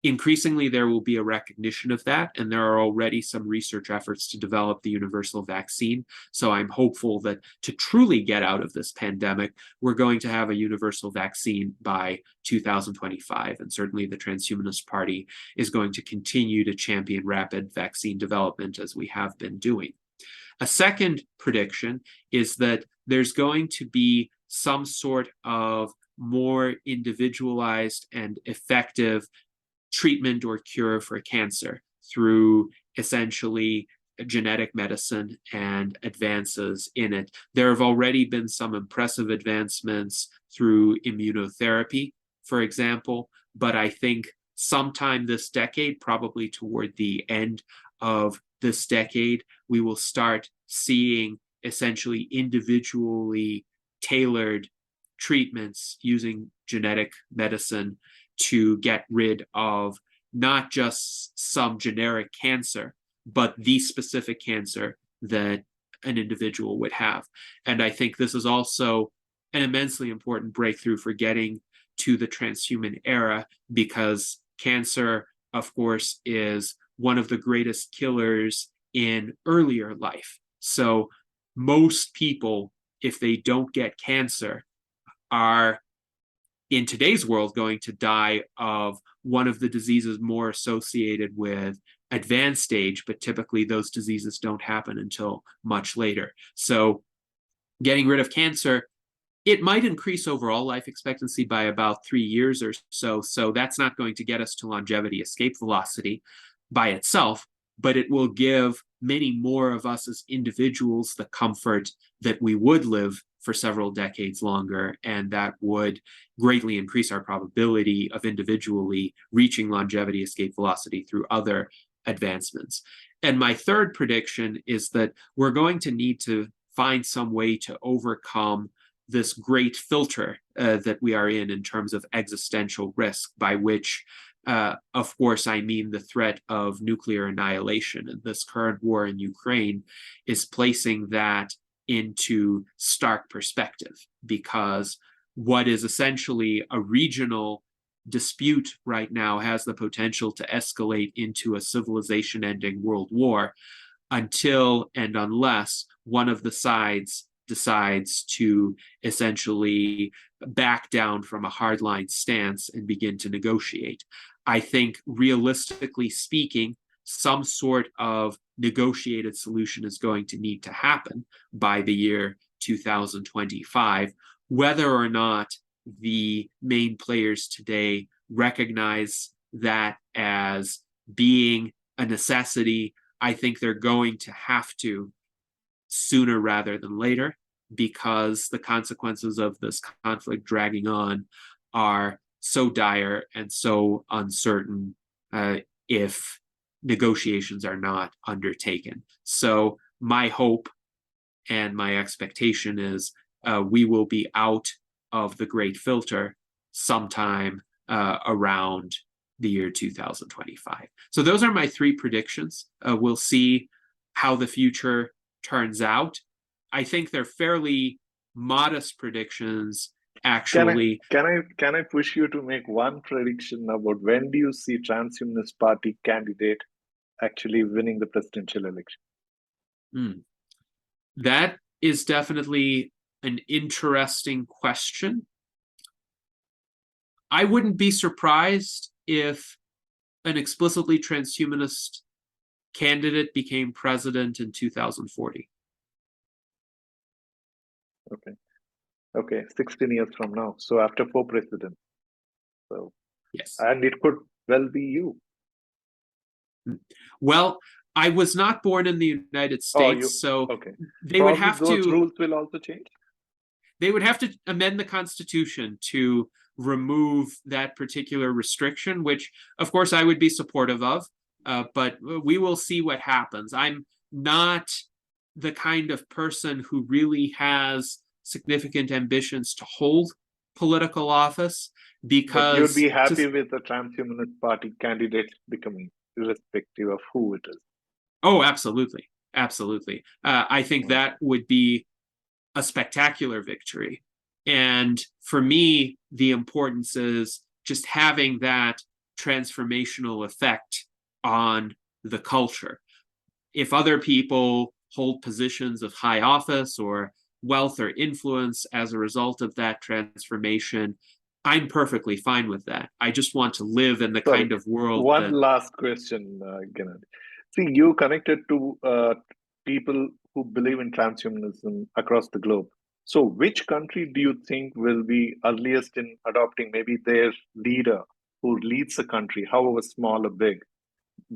increasingly there will be a recognition of that, and there are already some research efforts to develop the universal vaccine. So I'm hopeful that to truly get out of this pandemic, we're going to have a universal vaccine by 2025. And certainly the Transhumanist Party is going to continue to champion rapid vaccine development as we have been doing. A second prediction is that there's going to be some sort of more individualized and effective treatment or cure for cancer through essentially genetic medicine and advances in it. There have already been some impressive advancements through immunotherapy, for example, but I think sometime this decade, probably toward the end of this decade, we will start seeing essentially individually tailored treatments using genetic medicine to get rid of not just some generic cancer, but the specific cancer that an individual would have. And I think this is also an immensely important breakthrough for getting to the transhuman era, because cancer, of course, is one of the greatest killers in earlier life. So most people, if they don't get cancer, are in today's world going to die of one of the diseases more associated with advanced stage, but typically those diseases don't happen until much later. So getting rid of cancer, it might increase overall life expectancy by about 3 years or so. So that's not going to get us to longevity escape velocity by itself, but it will give many more of us as individuals the comfort that we would live for several decades longer, and that would greatly increase our probability of individually reaching longevity escape velocity through other advancements. And my third prediction is that we're going to need to find some way to overcome this great filter that we are in terms of existential risk, by which Of course, I mean the threat of nuclear annihilation. And this current war in Ukraine is placing that into stark perspective, because what is essentially a regional dispute right now has the potential to escalate into a civilization-ending world war until and unless one of the sides decides to essentially back down from a hardline stance and begin to negotiate. I think, realistically speaking, some sort of negotiated solution is going to need to happen by the year 2025. Whether or not the main players today recognize that as being a necessity, I think they're going to have to sooner rather than later, because the consequences of this conflict dragging on are so dire and so uncertain if negotiations are not undertaken. So my hope and my expectation is we will be out of the great filter sometime around the year 2025. So those are my three predictions. We'll see how the future turns out. I think they're fairly modest predictions, actually. Can I push you to make one prediction about when do you see Transhumanist Party candidate actually winning the presidential election? That is definitely an interesting question. I wouldn't be surprised if an explicitly transhumanist candidate became president in 2040. Okay, 16 years from now. So after 4 presidents. So yes, and it could well be you. Well, I was not born in the United States, so okay. They would have those to. Rules will also change. They would have to amend the Constitution to remove that particular restriction, which, of course, I would be supportive of. But we will see what happens. I'm not the kind of person who really has significant ambitions to hold political office, because but you'd be happy with the Transhumanist Party candidate becoming, irrespective of who it is. Oh, absolutely. Absolutely. I think that would be a spectacular victory. And for me, the importance is just having that transformational effect on the culture. If other people hold positions of high office or wealth or influence as a result of that transformation, I'm perfectly fine with that. I just want to live in the kind of world One last question, Gennady. See, you connected to people who believe in transhumanism across the globe. So which country do you think will be earliest in adopting maybe their leader who leads the country, however small or big,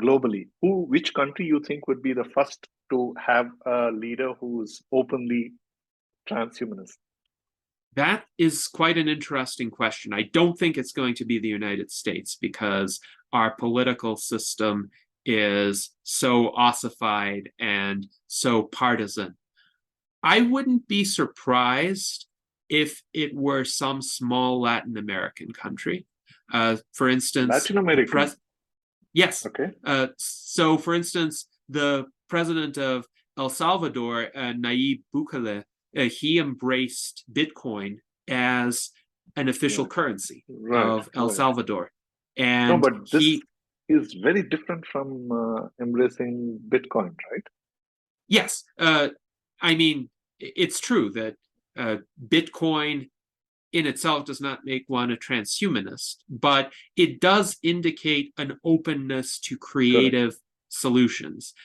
globally? Which country you think would be the first to have a leader who's openly transhumanist? That is quite an interesting question. I don't think it's going to be the United States, because our political system is so ossified and so partisan. I wouldn't be surprised if it were some small Latin American country. For instance, Latin American. Yes. Okay. So, for instance, the president of El Salvador, Nayib Bukele, he embraced Bitcoin as an official currency of El Salvador. And no, but this is very different from embracing Bitcoin, right? Yes. I mean, it's true that Bitcoin in itself does not make one a transhumanist, but it does indicate an openness to creative solutions.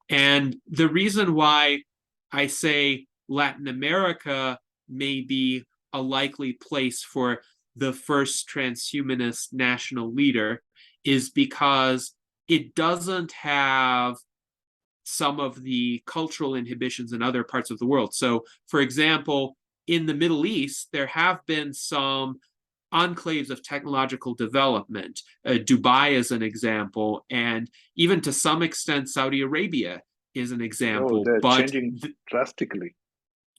And the reason why I say Latin America may be a likely place for the first transhumanist national leader is because it doesn't have some of the cultural inhibitions in other parts of the world. So, for example, in the Middle East, there have been some enclaves of technological development. Dubai is an example, and even to some extent, Saudi Arabia is an example. They're changing drastically.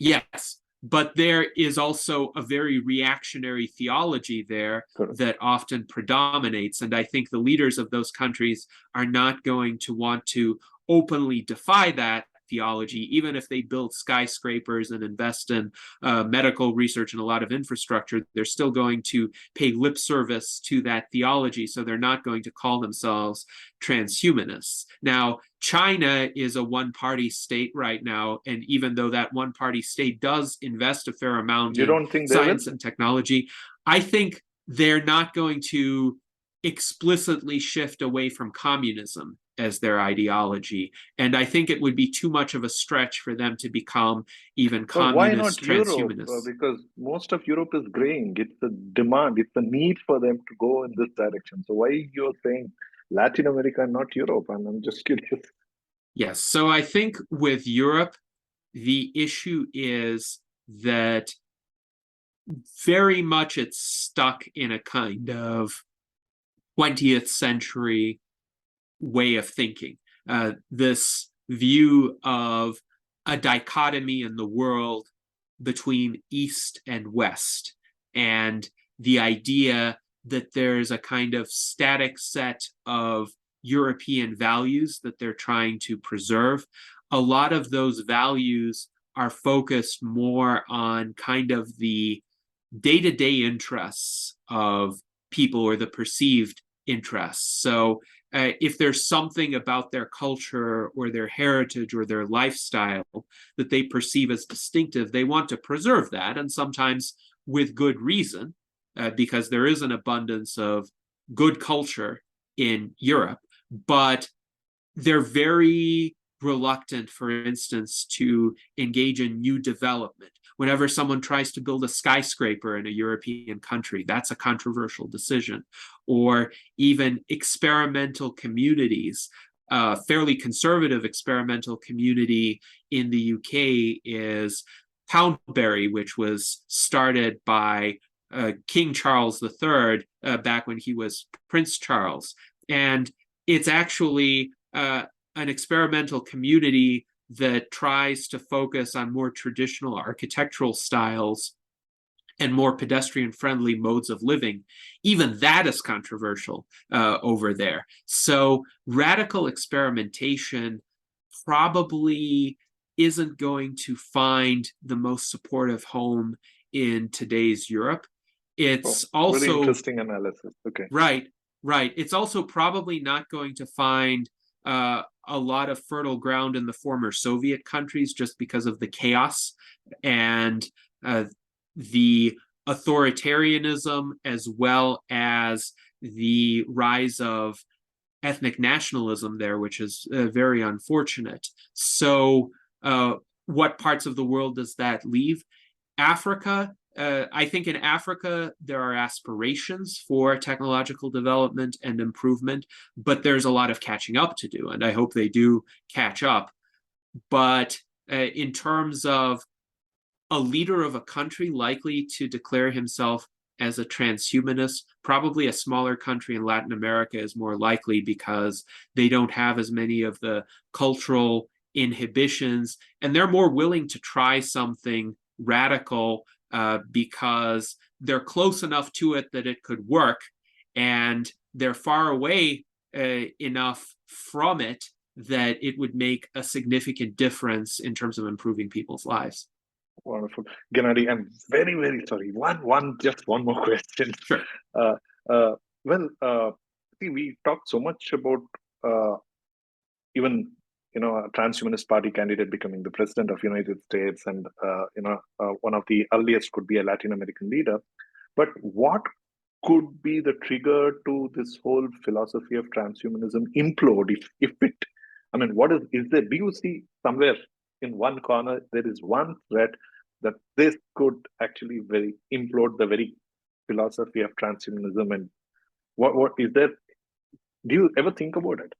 Yes, but there is also a very reactionary theology there Correct. that often predominates. And I think the leaders of those countries are not going to want to openly defy that theology, even if they build skyscrapers and invest in medical research and a lot of infrastructure. They're still going to pay lip service to that theology, so they're not going to call themselves transhumanists. Now, China is a one-party state right now, and even though that one-party state does invest a fair amount You in don't think they will? science and technology, I think they're not going to explicitly shift away from communism as their ideology. And I think it would be too much of a stretch for them to become even Well, why communist not Europe? transhumanists. Because most of Europe is graying. It's a demand, it's a need for them to go in this direction. So why you're saying Latin America and not Europe? I'm just curious. Yes. So I think with Europe, the issue is that very much it's stuck in a kind of 20th century way of thinking. This view of a dichotomy in the world between East and West, and the idea that there's a kind of static set of European values that they're trying to preserve. A lot of those values are focused more on kind of the day-to-day interests of people, or the perceived interests. So if there's something about their culture or their heritage or their lifestyle that they perceive as distinctive, they want to preserve that, and sometimes with good reason, because there is an abundance of good culture in Europe. But they're very reluctant, for instance, to engage in new development. Whenever someone tries to build a skyscraper in a European country, that's a controversial decision. Or even experimental communities. A fairly conservative experimental community in the UK is Poundbury, which was started by King Charles III back when he was Prince Charles. And it's actually an experimental community that tries to focus on more traditional architectural styles and more pedestrian-friendly modes of living. Even that is controversial over there. So radical experimentation probably isn't going to find the most supportive home in today's Europe. It's Very also interesting analysis. Okay. right. It's also probably not going to find a lot of fertile ground in the former Soviet countries, just because of the chaos and the authoritarianism, as well as the rise of ethnic nationalism there, which is very unfortunate. So what parts of the world does that leave? Africa. I think in Africa, there are aspirations for technological development and improvement, but there's a lot of catching up to do, and I hope they do catch up. But in terms of a leader of a country likely to declare himself as a transhumanist, probably a smaller country in Latin America is more likely, because they don't have as many of the cultural inhibitions, and they're more willing to try something radical because they're close enough to it that it could work, and they're far away enough from it that it would make a significant difference in terms of improving people's lives. Wonderful. Gennady, I'm very, very sorry. Just one more question. Sure. Uh, see, we talked so much about even a transhumanist party candidate becoming the president of United States, and one of the earliest could be a Latin American leader. But what could be the trigger to this whole philosophy of transhumanism implode? If it, I mean, what is there? Do you see somewhere in one corner there is one threat that this could actually very implode the very philosophy of transhumanism? And what is there? Do you ever think about it?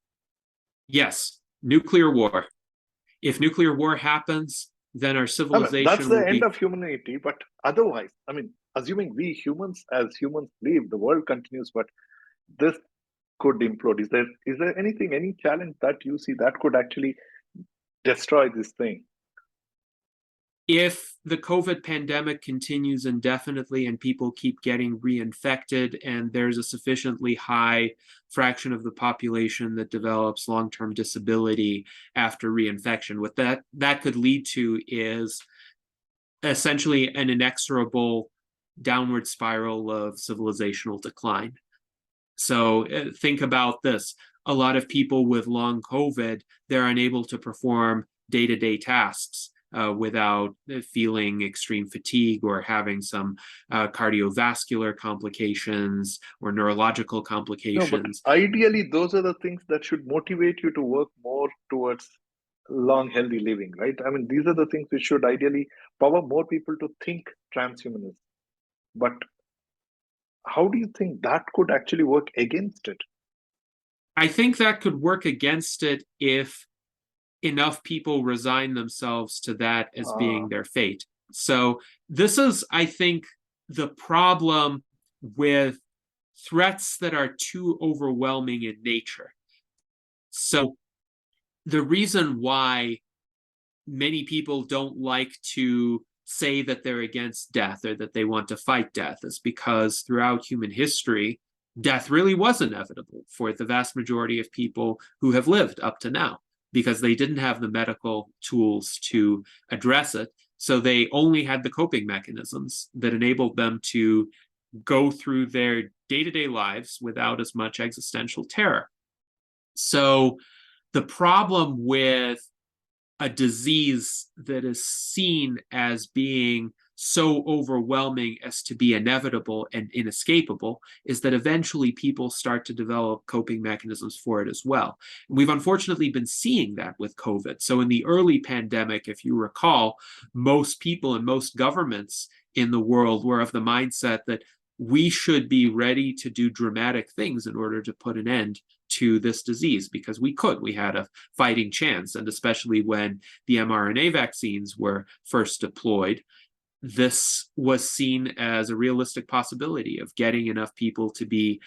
Yes, nuclear war. If nuclear war happens, then our I mean, civilization that's the will end be. of humanity. But otherwise, I mean, assuming we humans, as humans, leave, the world continues. But this could implode. Is there anything, any challenge that you see that could actually destroy this thing? if the COVID pandemic continues indefinitely and people keep getting reinfected and there's a sufficiently high fraction of the population that develops long-term disability after reinfection, what that could lead to is essentially an inexorable downward spiral of civilizational decline. So think about this. A lot of people with long COVID, they're unable to perform day-to-day tasks without feeling extreme fatigue or having some cardiovascular complications or neurological No, but complications. ideally, those are the things that should motivate you to work more towards long, healthy living, right? I mean, these are the things which should ideally power more people to think transhumanist. But how do you think that could actually work against it? I think that could work against it if enough people resign themselves to that as being Ah, their fate. So this is, I think, the problem with threats that are too overwhelming in nature. So the reason why many people don't like to say that they're against death or that they want to fight death is because throughout human history, death really was inevitable for the vast majority of people who have lived up to now because they didn't have the medical tools to address it. So they only had the coping mechanisms that enabled them to go through their day-to-day lives without as much existential terror. So the problem with a disease that is seen as being so overwhelming as to be inevitable and inescapable is that eventually people start to develop coping mechanisms for it as well. And we've unfortunately been seeing that with COVID. So in the early pandemic, if you recall, most people and most governments in the world were of the mindset that we should be ready to do dramatic things in order to put an end to this disease because we had a fighting chance. And especially when the mRNA vaccines were first deployed, this was seen as a realistic possibility of getting enough people to be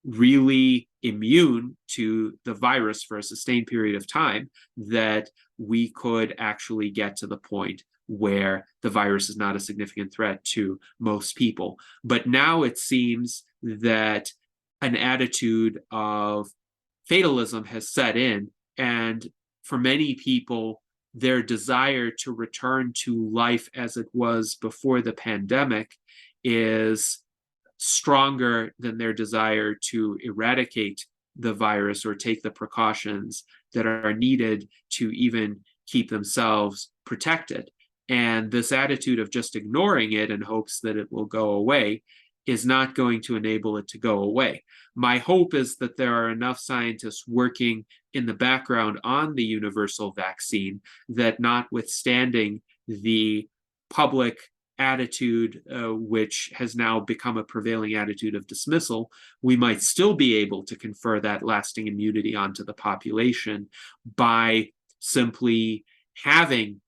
really immune to the virus for a sustained period of time that we could actually get to the point where the virus is not a significant threat to most people. But now it seems that an attitude of fatalism has set in, and for many people, their desire to return to life as it was before the pandemic is stronger than their desire to eradicate the virus or take the precautions that are needed to even keep themselves protected. And this attitude of just ignoring it in hopes that it will go away is not going to enable it to go away. My hope is that there are enough scientists working in the background on the universal vaccine that, notwithstanding the public attitude, which has now become a prevailing attitude of dismissal, we might still be able to confer that lasting immunity onto the population by simply having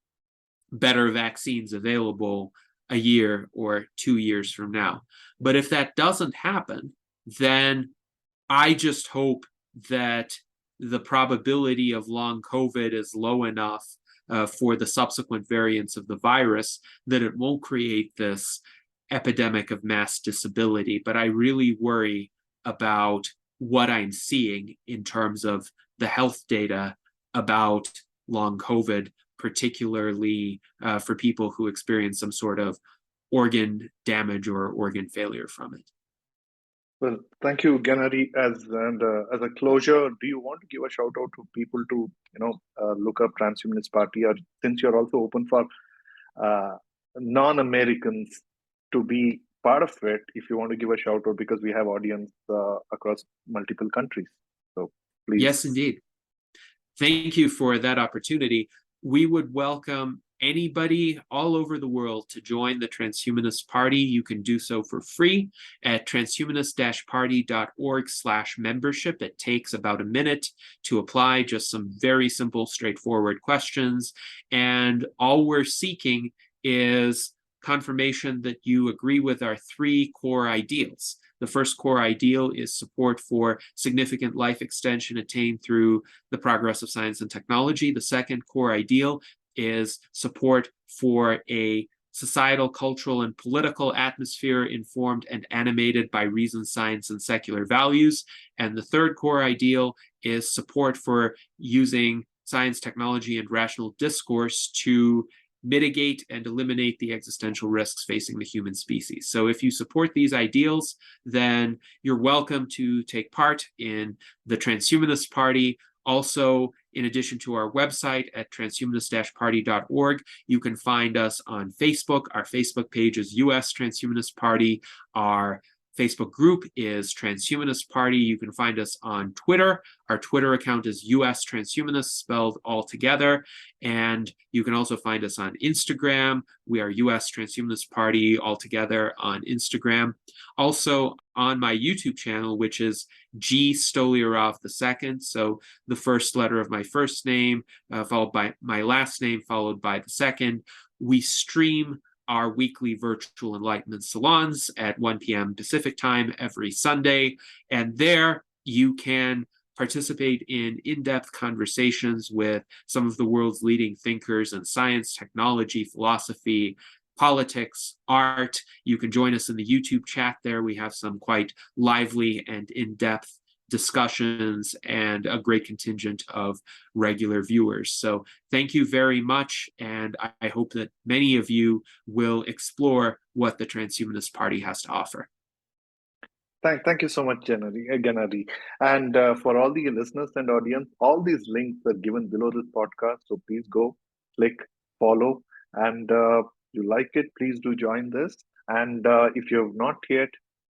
better vaccines available a year or 2 years from now. But if that doesn't happen, then I just hope that the probability of long COVID is low enough for the subsequent variants of the virus that it won't create this epidemic of mass disability. But I really worry about what I'm seeing in terms of the health data about long COVID, particularly for people who experience some sort of organ damage or organ failure from it. well, thank you, Gennady. As a closure, do you want to give a shout out to people to look up Transhumanist Party, or since you're also open for non-Americans to be part of it, if you want to give a shout out because we have audience across multiple countries. So please. Yes, indeed. Thank you for that opportunity. We would welcome anybody all over the world to join the Transhumanist Party. You can do so for free at transhumanist-party.org/membership. It takes about a minute to apply, just some very simple, straightforward questions. And all we're seeking is confirmation that you agree with our 3 core ideals. The first core ideal is support for significant life extension attained through the progress of science and technology. The second core ideal is support for a societal, cultural, and political atmosphere informed and animated by reason, science, and secular values. And the third core ideal is support for using science, technology, and rational discourse to mitigate and eliminate the existential risks facing the human species. So if you support these ideals, then you're welcome to take part in the Transhumanist Party. Also, in addition to our website at transhumanist-party.org, you can find us on Facebook. Our Facebook page is US Transhumanist Party. Our Facebook group is Transhumanist Party. You can find us on Twitter. Our Twitter account is US Transhumanist, spelled all together. And you can also find us on Instagram. We are US Transhumanist Party all together on Instagram. Also on my YouTube channel, which is G Stolyarov II. So the first letter of my first name, followed by my last name, followed by the second. We stream our weekly virtual Enlightenment Salons at 1 p.m. Pacific time every Sunday. And there you can participate in in-depth conversations with some of the world's leading thinkers in science, technology, philosophy, politics, art. You can join us in the YouTube chat there. We have some quite lively and in-depth discussions and a great contingent of regular viewers. So thank you very much. And I hope that many of you will explore what the Transhumanist Party has to offer. Thank you so much, Gennady. And for all the listeners and audience, all these links are given below this podcast. So please go, click, follow, and you like it, please do join this. And if you have not yet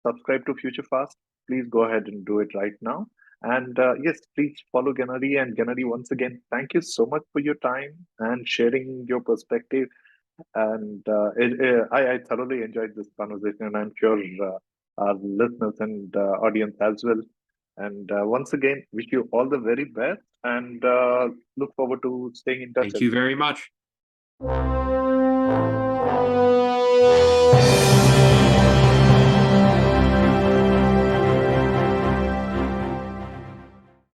subscribed to Future Fast, please go ahead and do it right now. And yes, please follow Gennady. And Gennady, once again, thank you so much for your time and sharing your perspective. And I thoroughly enjoyed this conversation, and I'm sure our listeners and audience as well. And once again, wish you all the very best, and look forward to staying in touch. Thank you very much.